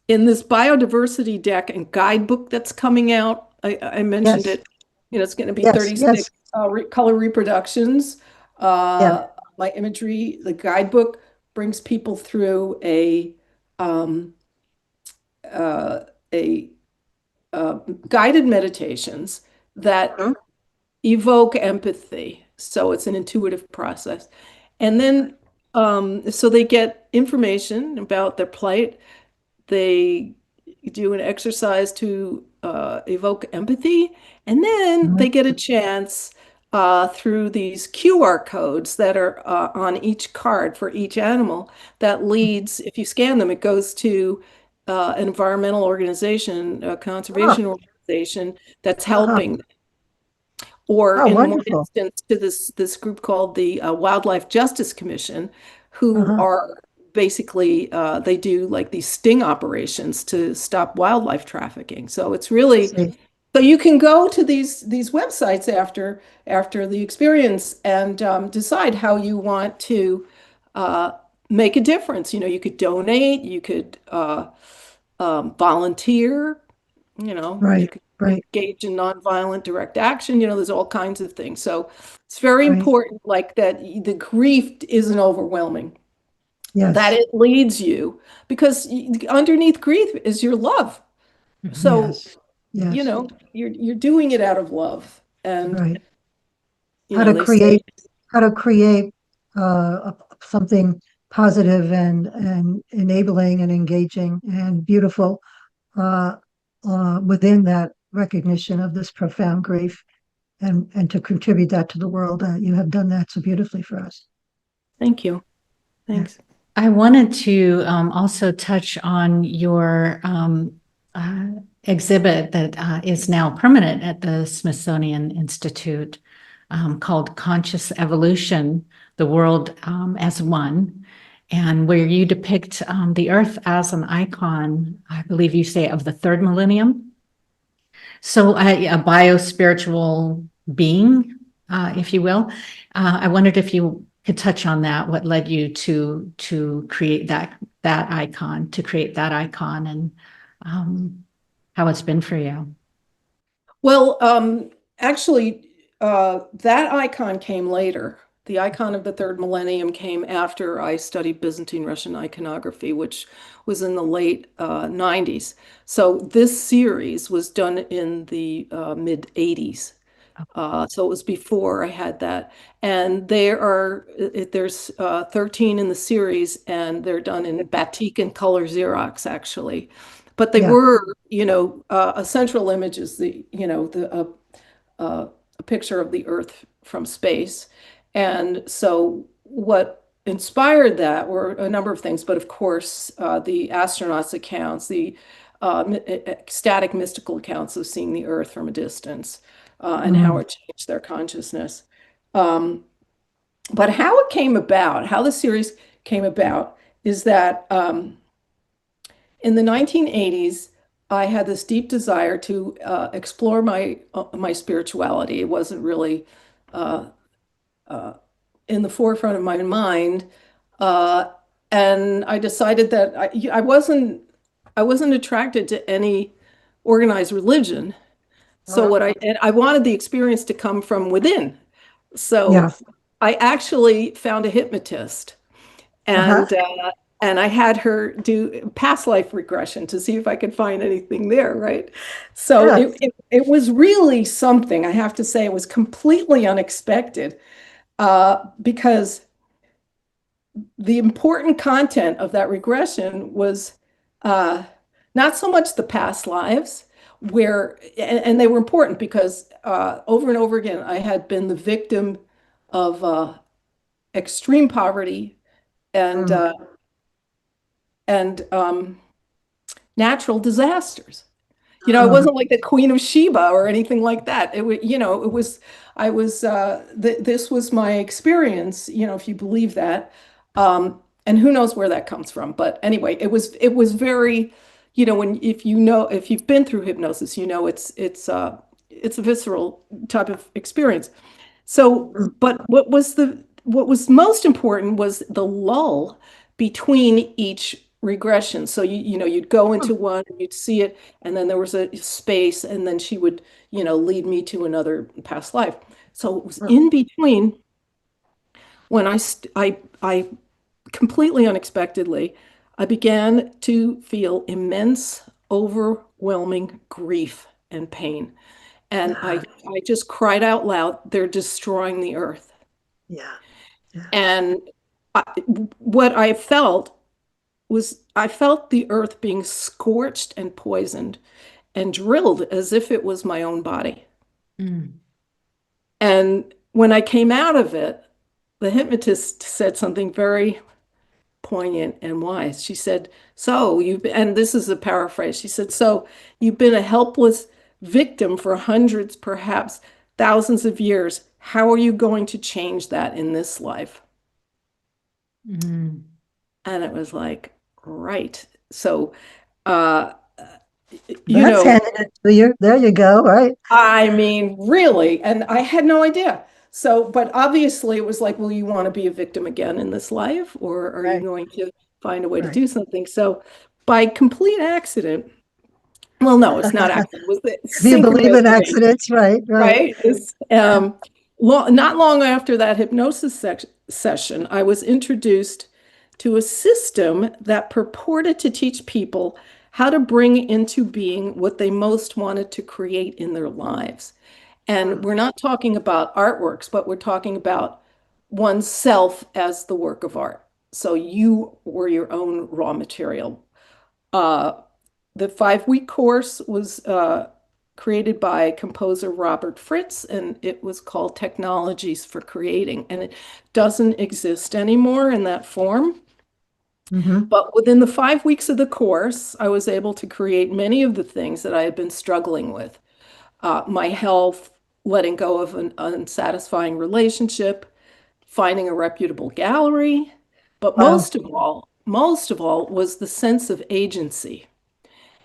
in this biodiversity deck and guidebook that's coming out, I mentioned Yes. it, it's going to be Yes. 36 Yes. color reproductions. Yeah. My imagery, the guidebook brings people through um, a guided meditations that Mhm. evoke empathy. So it's an intuitive process. And then, so they get information about their plight. They do an exercise to evoke empathy, and then Mhm. they get a chance through these QR codes that are on each card for each animal that leads, if you scan them, it goes to an environmental organization, a Oh, conservation organization that's uh-huh. helping, or Oh, in one wonderful. instance to this group called the Wildlife Justice Commission, who Uh-huh. are basically they do like these sting operations to stop wildlife trafficking. So it's I really, see. so you can go to these websites after the experience and decide how you want to uh, make a difference. You could donate, you could volunteer, you Right. could Right. engage in nonviolent direct action. There's all kinds of things. So it's very Right. important, like that the grief isn't overwhelming, that Yes. it leads you, because underneath grief is your love. Mhm. So, Yes. Yes. you're doing it out of love. And, Right. How to they say, create how to create something positive and enabling and engaging and beautiful uh, within that recognition of this profound grief and to contribute that to the world. You have done that so beautifully for us. thank you. Yeah. Thanks. I wanted to also touch on your exhibit that is now permanent at the Smithsonian Institute, called Conscious Evolution, the World as One, and where you depict the Earth as an icon, I believe you say, of the third millennium. So a bio-spiritual being, if you will. I wondered if you could touch on that, what led you to create that icon, and how it's been for you. Well, actually, that icon came later. The icon of the third millennium came after I studied Byzantine-Russian iconography, which was in the late 90s. So this series was done in the mid 80s. So it was before I had that. And there's 13 in the series, and they're done in batik and color Xerox, actually. But they Yeah. were, a central image is a picture of the Earth from space. And so what inspired that were a number of things, but of course, the astronauts' accounts, the ecstatic mystical accounts of seeing the Earth from a distance, and how Mhm. it changed their consciousness. Um, but how it came about, how the series came about, is that in the 1980s, I had this deep desire to explore my spirituality. It wasn't really uh, uh, in the forefront of my mind, uh, and I decided that I wasn't attracted to any organized religion. So Uh-huh. and I wanted the experience to come from within. So Yeah. I actually found a hypnotist, Uh-huh. and I had her do past life regression to see if I could find anything there, right? So Yeah. it was really something. I have to say, it was completely unexpected, because the important content of that regression was uh, not so much the past lives, and they were important because over and over again I had been the victim of extreme poverty and Mm. and natural disasters. I Uh, wasn't like the Queen of Sheba or anything like that. It was, I was, this was my experience, if you believe that. And who knows where that comes from. But anyway, it was very, if you've been through hypnosis, it's a visceral type of experience. So, mm, but what was most important was the lull between each regression. So you'd go into one, you'd see it, and then there was a space, and then she would, lead me to another past life. So it was mm, in between when I completely unexpectedly, I began to feel immense, overwhelming grief and pain. And yeah, I just cried out loud, they're destroying the earth. yeah, yeah. And I, what I felt was I felt the earth being scorched and poisoned and drilled as if it was my own body. Mm. And when I came out of it, the hypnotist said something very poignant and wise. She said, "So you've been," and this is a paraphrase. She said, "So you've been a helpless victim for hundreds, perhaps thousands of years. How are you going to change that in this life?" Mm. And it was like, right. So, uh, you That's know, handed it to you. There you go, right? I mean, really, and I had no idea. So, but obviously it was like, well, you want to be a victim again in this life, or are you Right, going to find a way to right. do something? So, by complete accident, well, no, it's not accident, it was the If you believe in synchronicity, accidents, right, right. right? Not long after that hypnosis session, I was introduced to a system that purported to teach people how to bring into being what they most wanted to create in their lives. And Mm, we're not talking about artworks, but we're talking about oneself as the work of art. So you were your own raw material. Uh, the 5-week course was created by composer Robert Fritz, and it was called Technologies for Creating. And it doesn't exist anymore in that form. mhm. But within the 5 weeks of the course, I was able to create many of the things that I had been struggling with. My health, letting go of an unsatisfying relationship, finding a reputable gallery, but Wow. most of all was the sense of agency.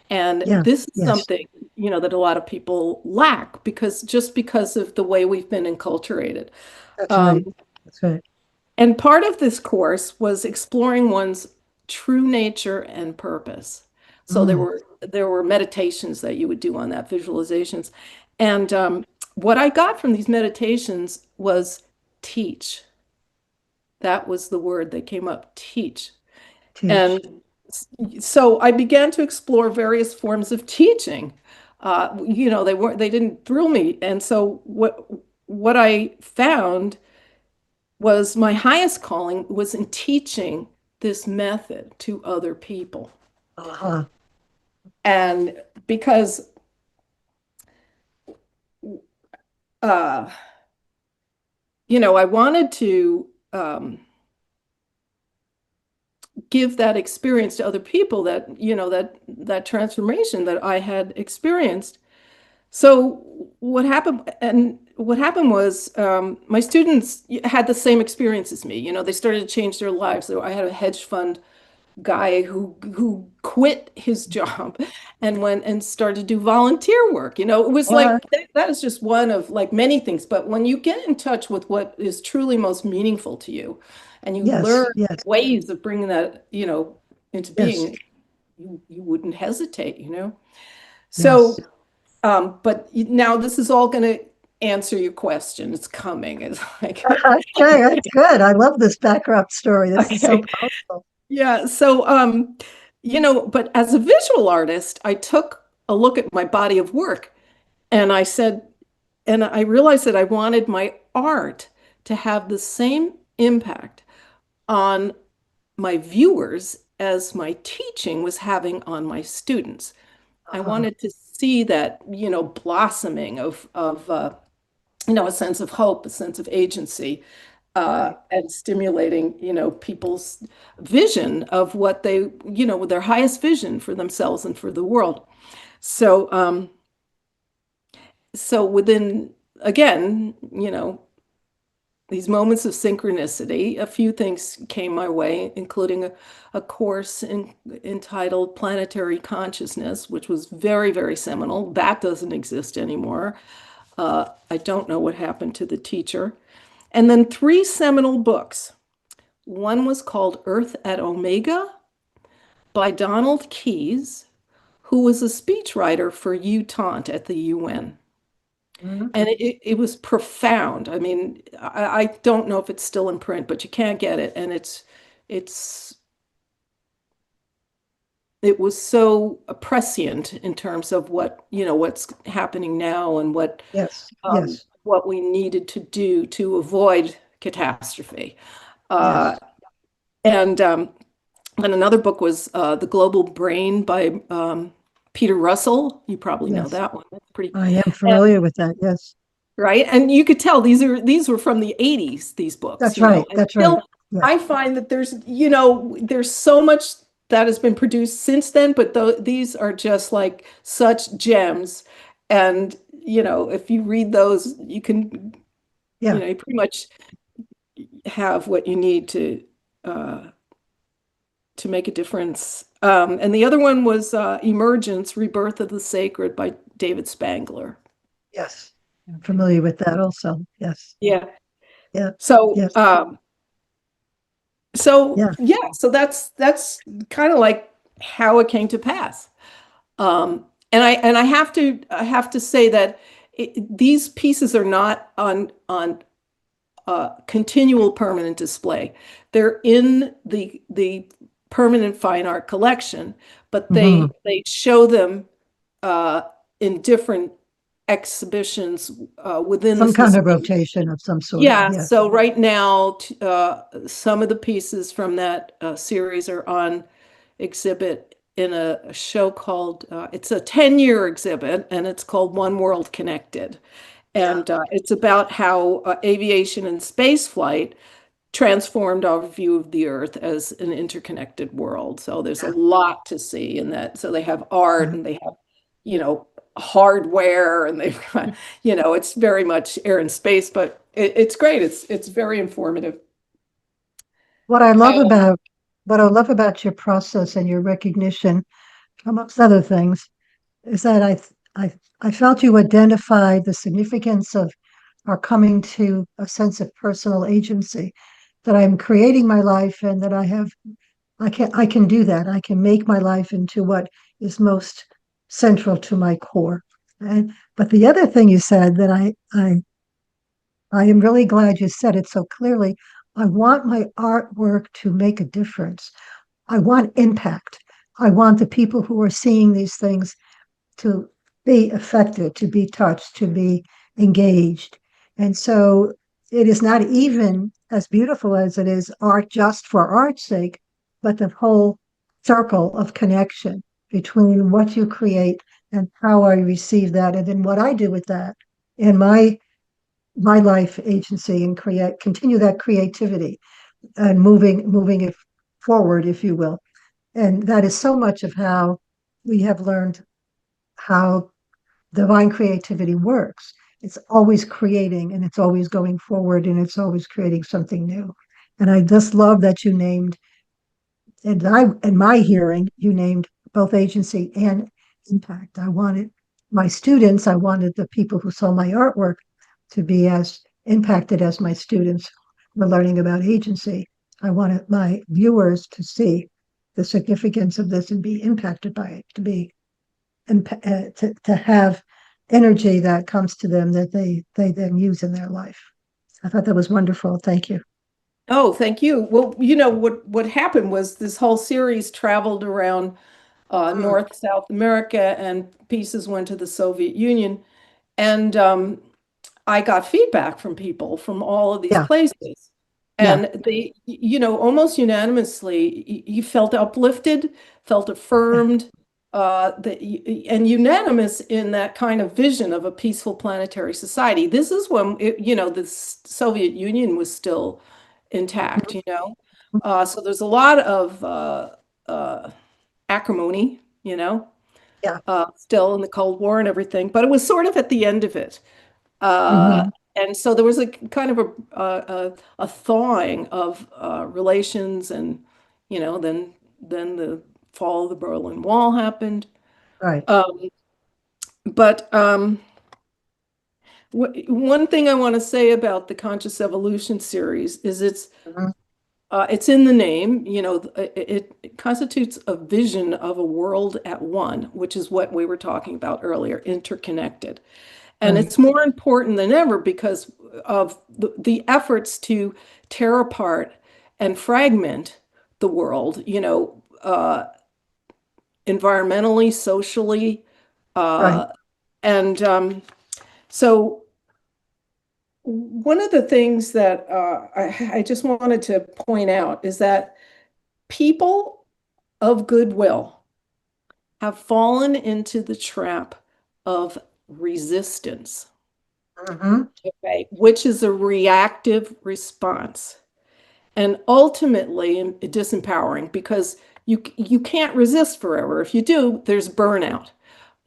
And Yeah, this is yes, something, that a lot of people lack because of the way we've been enculturated. that's Um, right. That's right. and part of this course was exploring one's true nature and purpose. So Mm, there were meditations that you would do on that, visualizations. And what I got from these meditations was teach. That was the word that came up, teach. teach. And so I began to explore various forms of teaching. They didn't thrill me. And so what I found was my highest calling was in teaching this method to other people. Uh-huh. And because uh, I wanted to give that experience to other people, that transformation that I had experienced. So what happened was my students had the same experience as me. They started to change their lives. So I had a hedge fund guy who quit his job and went and started to do volunteer work. It was What? like that is just one of like many things. But when you get in touch with what is truly most meaningful to you, and you Yes, learn yes, ways of bringing that, into yes, being, you wouldn't hesitate. yes. So, but now this is all going to answer your question. It's coming. It's like, Okay, that's good. I love this background story. This is so okay. powerful. Yeah. So, but as a visual artist, I took a look at my body of work and I realized that I wanted my art to have the same impact on my viewers as my teaching was having on my students. I Uh-huh. wanted to see that, blossoming of a sense of hope, a sense of agency. Right. and stimulating, people's vision of what they, their highest vision for themselves and for the world. So, so within, again, these moments of synchronicity, a few things came my way, including a course entitled Planetary Consciousness, which was very, very seminal. That doesn't exist anymore. I don't know what happened to the teacher. And then three seminal books. One was called Earth at Omega by Donald Keyes, who was a speechwriter for UTaunt at the UN. Mhm. And it was profound. I mean, I don't know if it's still in print, but you can't get it. And it's it was so prescient in terms of what's happening now and Yes. Yes. what we needed to do to avoid catastrophe. Uh, Yes. and then another book was The Global Brain by Peter Russell. You probably know Yes. that one. That's pretty. I am And familiar with that. Yes. right? And you could tell these were from the 80s, these books, That's right. and That's right. still Yes. I find that there's so much that has been produced since then, but these are just like such gems. And, if you read those, you can, Yeah. you pretty much have what you need uh, to make a difference. And the other one was Emergence, Rebirth of the Sacred by David Spangler. Yes. I'm familiar with that also. Yes. Yeah. Yeah. So, Yes. So Yeah. yeah, so that's kind of like how it came to pass. And I have to say that these pieces are not on continual permanent display. They're in the permanent fine art collection, but Mhm. they show them uh, in different exhibitions within the Some kind of Smithsonian. rotation of some sort. Yeah, Yes. so right now, some of the pieces from that series are on exhibit in a show called, it's a 10-year exhibit, and it's called One World Connected. Yeah. And it's about how aviation and space flight transformed our view of the Earth as an interconnected world. So there's a Yeah. lot to see in that. So they have art Yeah. and they have, hardware, and they've got, it's very much air and space, but it's great. It's very informative. What I love Uh, about what I love about your process and your recognition, amongst other things, is that I felt you identified the significance of our coming to a sense of personal agency, that I'm creating my life and that I can do that. I can make my life into what is most central to my core. And but the other thing you said that I am really glad you said it so clearly. I want my artwork to make a difference. I want impact. I want the people who are seeing these things to be affected, to be touched, to be engaged. And so it is not even as beautiful as it is art just for art's sake, but the whole circle of connection between what you create and how I receive that, and then what I do with that in my life agency, and continue that creativity and moving it forward, if you will. And that is so much of how we have learned how divine creativity works. It's always creating and it's always going forward and it's always creating something new. And I just love that you named, and in my hearing, you named both agency and impact. I wanted the people who saw my artwork to be as impacted as my students were learning about agency. I wanted my viewers to see the significance of this and be impacted by it, to have energy that comes to them that they then use in their life. I thought that was wonderful. Thank you. oh, thank you. Well, what happened was this whole series traveled around Mm. North, South America, and pieces went to the Soviet Union. And I got feedback from people from all of these Yeah, places. yeah, And they, almost unanimously, you felt uplifted, felt yeah, affirmed, and unanimous in that kind of vision of a peaceful planetary society. This is when the Soviet Union was still intact, so there's a lot of acrimony, Yeah. still in the Cold War and everything, but it was sort of at the end of it. Mhm. And so there was a kind of a thawing of relations, and then the fall of the Berlin Wall happened. Right. But one thing I want to say about the Conscious Evolution series is Mhm. it's in the name. It constitutes a vision of a world at one, which is what we were talking about earlier, interconnected. And Right. it's more important than ever because of the efforts to tear apart and fragment the world, environmentally, socially. Right. And so one of the things that I just wanted to point out is that people of goodwill have fallen into the trap of resistance. Mhm. Okay, which is a reactive response, and ultimately disempowering, because you can't resist forever. If you do, there's burnout.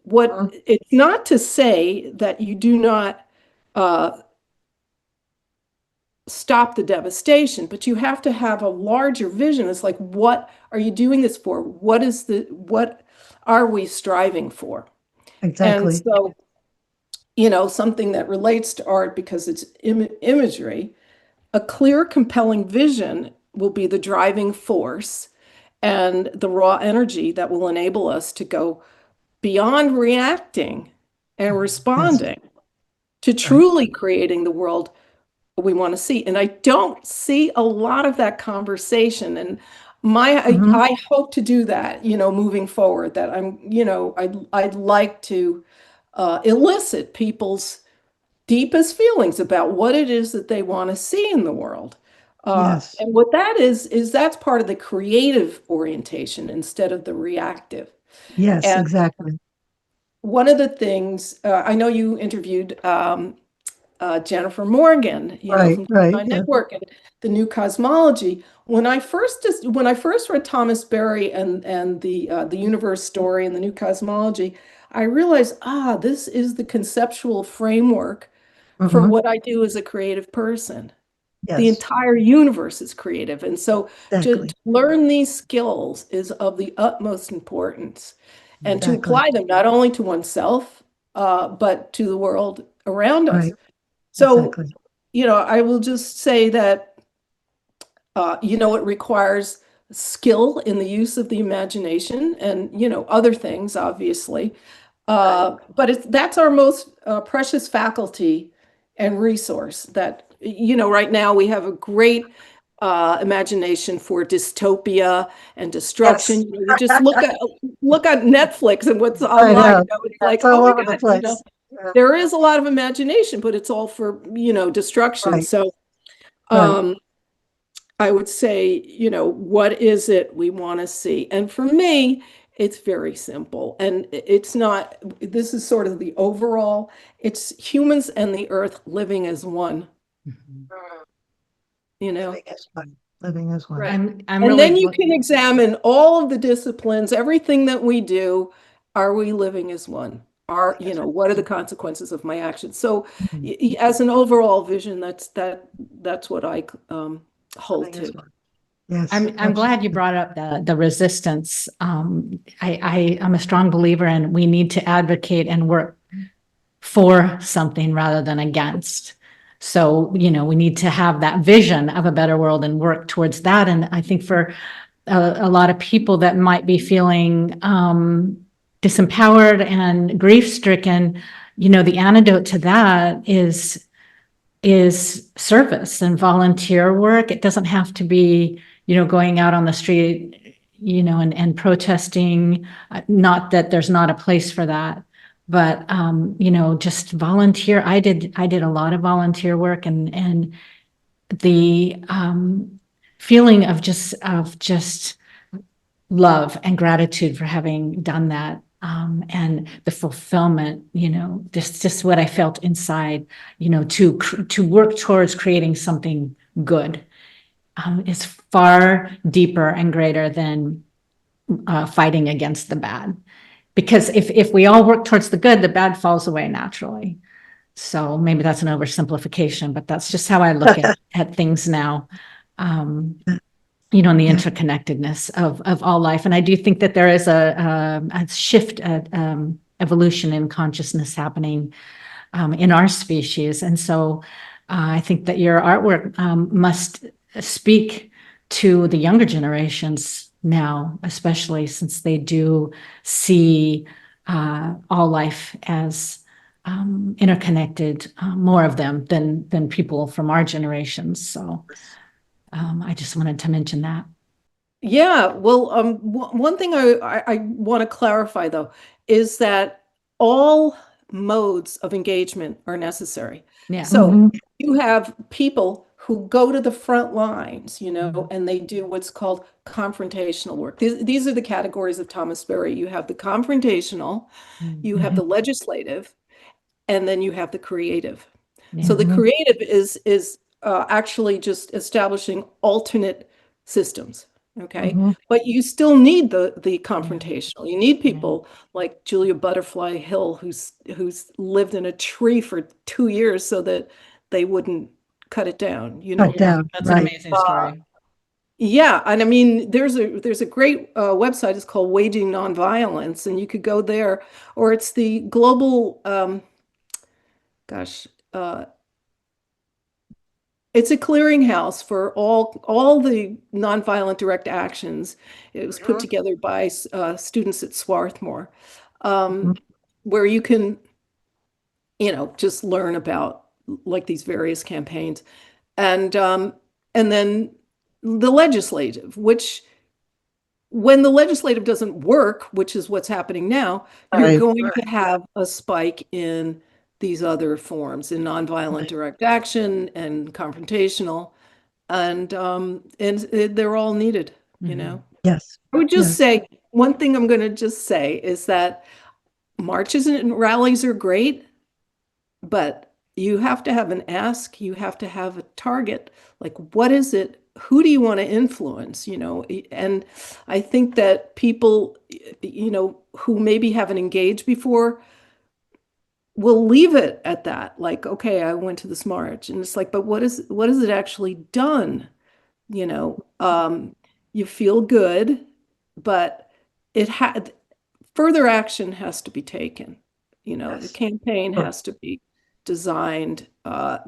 What Mhm. It's not to say that you do not stop the devastation, but you have to have a larger vision. It's like, what are you doing this for? What are we striving for? And Exactly. so, something that relates to art because it's imagery. A clear, compelling vision will be the driving force and the raw energy that will enable us to go beyond reacting and Yes. responding to Right. truly creating the world we want to see. And I don't see a lot of that conversation. And Mhm. I hope to do that, moving forward, that I'd like to elicit people's deepest feelings about what it is that they want to see in the world. Yes. And what that is that's part of the creative orientation instead of the reactive. Yes, And exactly. one of the things, I know you interviewed Jennifer Morgan, Right. from Right. Design Yeah. Network and the new cosmology. When I first read Thomas Berry and the universe story and the new cosmology, I realized, this is the conceptual framework for Mhm. what I do as a creative person. The Yes. entire universe is creative. And so to Exactly. learn these skills is of the utmost importance, and to Exactly. apply them not only to oneself, but to the world around us. Right. So, Exactly. I will just say that, it requires skill in the use of the imagination and, other things, obviously. Right. But that's our most precious faculty and resource that, right now we have a great imagination for dystopia and Yes. destruction. You just look at Netflix and what's I online, know. it's like, That's all oh my over the God, place. Yeah. there is a lot of imagination, but it's all for, destruction. Right. So, Right. um, I would say, what is it we want to see? And for me, it's very simple. And it's not, this is sort of the overall, it's humans and the earth living as one, Mm. you know? Living as one. Living as one. Right. I'm And really then you can examine all of the disciplines, everything that we do. Are we living as one? Yes. What are the consequences of my actions? So, Mhm. as an overall vision, that's what I hold Living to. as one. Yes. I'm glad you Absolutely. brought up the resistance. I'm a strong believer in we need to advocate and work for something rather than against. So, we need to have that vision of a better world and work towards that. And I think for a lot of people that might be feeling disempowered and grief-stricken, the antidote to that is service and volunteer work. It doesn't have to be, going out on the street, and protesting. Not that there's not a place for that, but just volunteer. I did a lot of volunteer work, and the feeling of just love and gratitude for having done that. And the fulfillment, just what I felt inside, to work towards creating something good is far deeper and greater than fighting against the bad. Because if we all work towards the good, the bad falls away naturally. So maybe that's an oversimplification, but that's just how I look at things now. And the interconnectedness of all life. And I do think that there is a shift, evolution in consciousness happening in our species. And so I think that your artwork must speak to the younger generations now, especially since they do see all life as interconnected, more of them than people from our generations. So I just wanted to mention that. Yeah, well, one thing I want to clarify though is that all modes of engagement are necessary. Yeah. So you have people who go to the front lines, and they do what's called confrontational work. These are the categories of Thomas Berry. You have the confrontational, you have the legislative, and then you have the creative. So the creative is actually just establishing alternate systems. Okay. But you still need the confrontational. You need people like Julia Butterfly Hill, who's lived in a tree for 2 years so that they wouldn't cut it down. Cut down. That's an amazing story. Yeah, and I mean, there's a great website. It's called Waging Nonviolence, and you could go there, or it's the global. It's a clearinghouse for all the nonviolent direct actions. It was put together by students at Swarthmore, where you can, just learn about like these various campaigns, and then the legislative, which when the legislative doesn't work, which is what's happening now, you're going to have a spike in these other forms, in nonviolent direct action and confrontational, and they're all needed, Yes. I would just say, one thing I'm going to just say is that marches and rallies are great, but you have to have an ask, you have to have a target. Like, what is it? Who do you want to influence? And I think that people, who maybe haven't engaged before will leave it at that. Like, okay, I went to this march, and it's like, but what is it actually done? You feel good, but it had further action has to be taken. The campaign has to be designed, and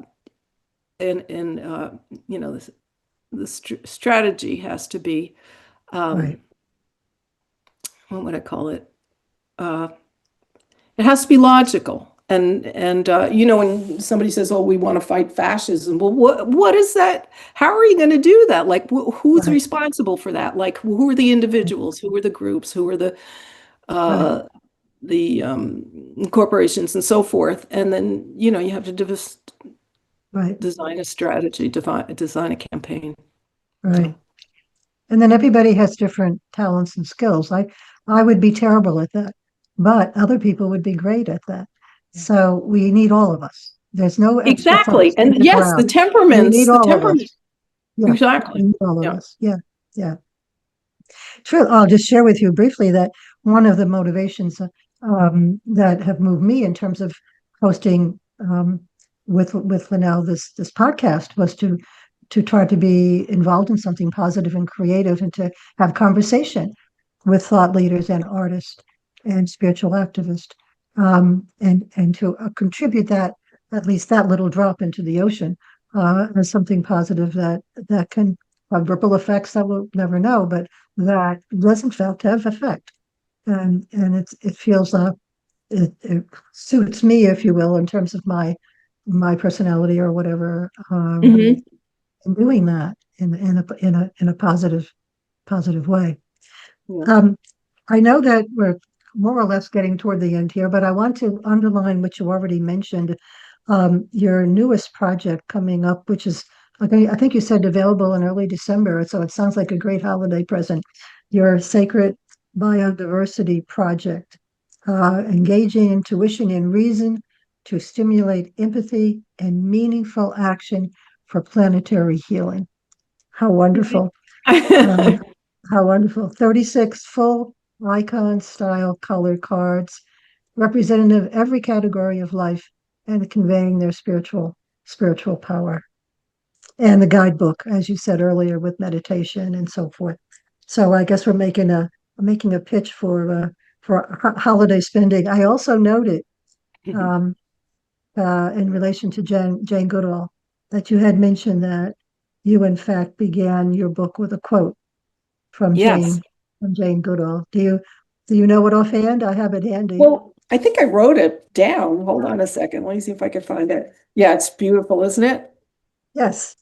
the strategy has to be, what would I call it? It has to be logical. And when somebody says, "Oh, we want to fight fascism," well, what is that? How are you going to do that? Like, who's responsible for that? Like, who are the individuals? Who are the groups? Who are the corporations and so forth? And then you have to design a strategy, design a campaign. Right. And then everybody has different talents and skills. I would be terrible at that, but other people would be great at that. So we need all of us. There's no extra Exactly. And yes, the temperaments. We need all of us. Yeah, exactly. we need all of us. Yeah, yeah. True. I'll just share with you briefly that one of the motivations that have moved me in terms of hosting with Linnell this podcast was to try to be involved in something positive and creative, and to have conversation with thought leaders and artists and spiritual activists, and to contribute that, at least that little drop into the ocean, as something positive that can have ripple effects that we'll never know, but that does in fact have effect. And it feels it suits me, if you will, in terms of my personality or whatever, in doing that in a positive way. I know that we're more or less getting toward the end here, but I want to underline what you already mentioned, your newest project coming up, which is, I think you said available in early December, so it sounds like a great holiday present. your sacred biodiversity project, engaging intuition and reason to stimulate empathy and meaningful action for planetary healing. How wonderful. How wonderful. 36 full icon style colored cards, representative of every category of life and conveying their spiritual power. And the guidebook, as you said earlier, with meditation and so forth. So I guess we're making a pitch for holiday spending. I also noted in relation to Jane Goodall that you had mentioned that you in fact began your book with a quote from Yes. Jane Goodall. Do you know it offhand? I have it handy. Well, I think I wrote it down. Hold on a second. Let me see if I can find it. Yeah, it's beautiful, isn't it? Yes.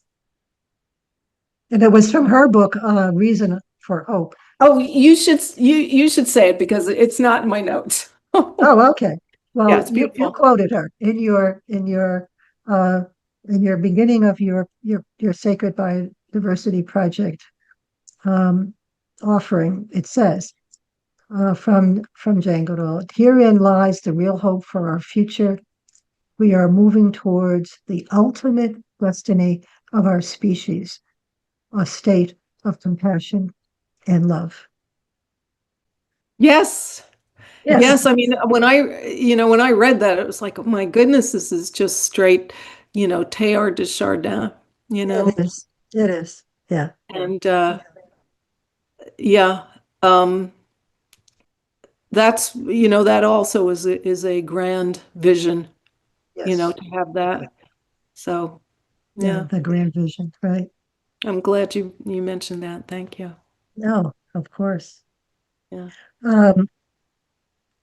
And it was from her book, Reason for Hope. Oh, you should say it because it's not in my notes. Oh, okay. Well, Yeah, it's you beautiful. quoted her in your beginning of your Sacred Biodiversity Project offering. It says from Jane Goodall, herein lies the real hope for our future. We are moving towards the ultimate destiny of our species, a state of compassion and love. Yes. Yes, Yes. I mean, when I read that, it was like, oh my goodness, this is just straight, Teilhard de Chardin, it is. It is. Yeah. and yeah, that's, that also is a grand vision, Yes. to have that. So, Yeah. yeah, The grand vision, right? I'm glad you mentioned that. Thank you. No, of course. Yeah. Um,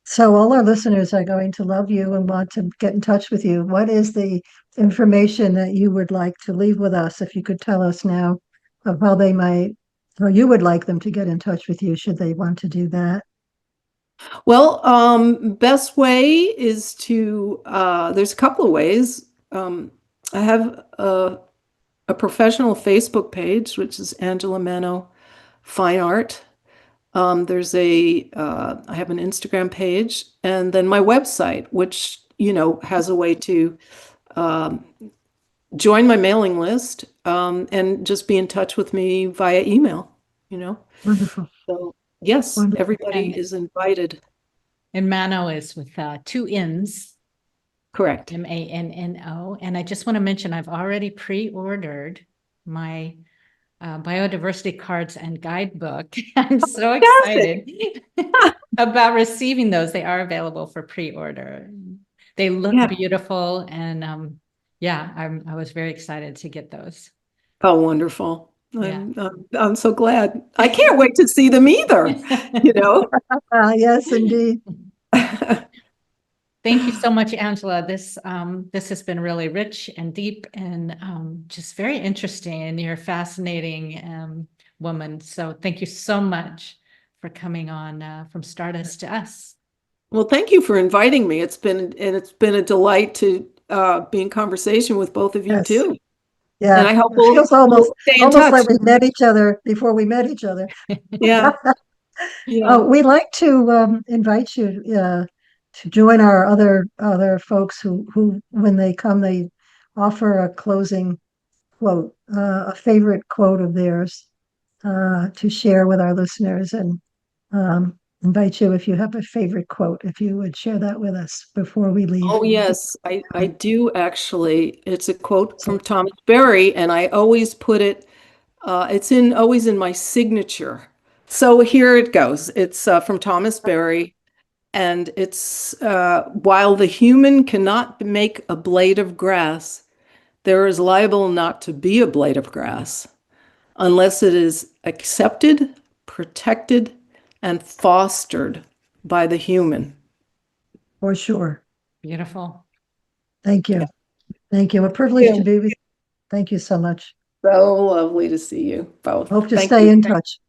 so all our listeners are going to love you and want to get in touch with you. What is the information that you would like to leave with us? If you could tell us now of how they might, or you would like them to get in touch with you, should they want to do that? Well, best way is to, there's a couple of ways. I have a professional Facebook page, which is Angela Manno Fine Art. I have an Instagram page, and then my website, which, has a way to join my mailing list, and just be in touch with me via email, Wonderful. So, yes, Wonderful. everybody And- is invited. And Mano is with two N's, Correct. Manno. And I just want to mention, I've already pre-ordered my biodiversity cards and guidebook. I'm so excited about receiving those. They are available for pre-order. They look Yeah. beautiful, and I was very excited to get those. Oh, wonderful. Yeah. I'm so glad. I can't wait to see them either, Yes, indeed. Thank you so much, Angela. This has been really rich and deep and just very interesting. And you're a fascinating woman. So thank you so much for coming on from Stardust to us. Well, thank you for inviting me. It's been a delight to be in conversation with both of you Yes. too. Yeah. And I hope It feels we'll stay in almost touch. like we met each other before we met each other. Yeah. Yeah. We'd like to invite you to join our other folks who when they come they offer a closing quote, a favorite quote of theirs to share with our listeners, and invite you, if you have a favorite quote, if you would share that with us before we leave. Oh, yes, I do actually. It's a quote from Thomas Berry, and I always put it, it's always in my signature. So here it goes. It's from Thomas Berry, and it's while the human cannot make a blade of grass, there is liable not to be a blade of grass unless it is accepted, protected, and fostered by the human. For sure. Beautiful. Thank you. Yeah. Thank you. A privilege to be with you. Thank you so much. So lovely to see you both. Hope to Thank stay you. in touch.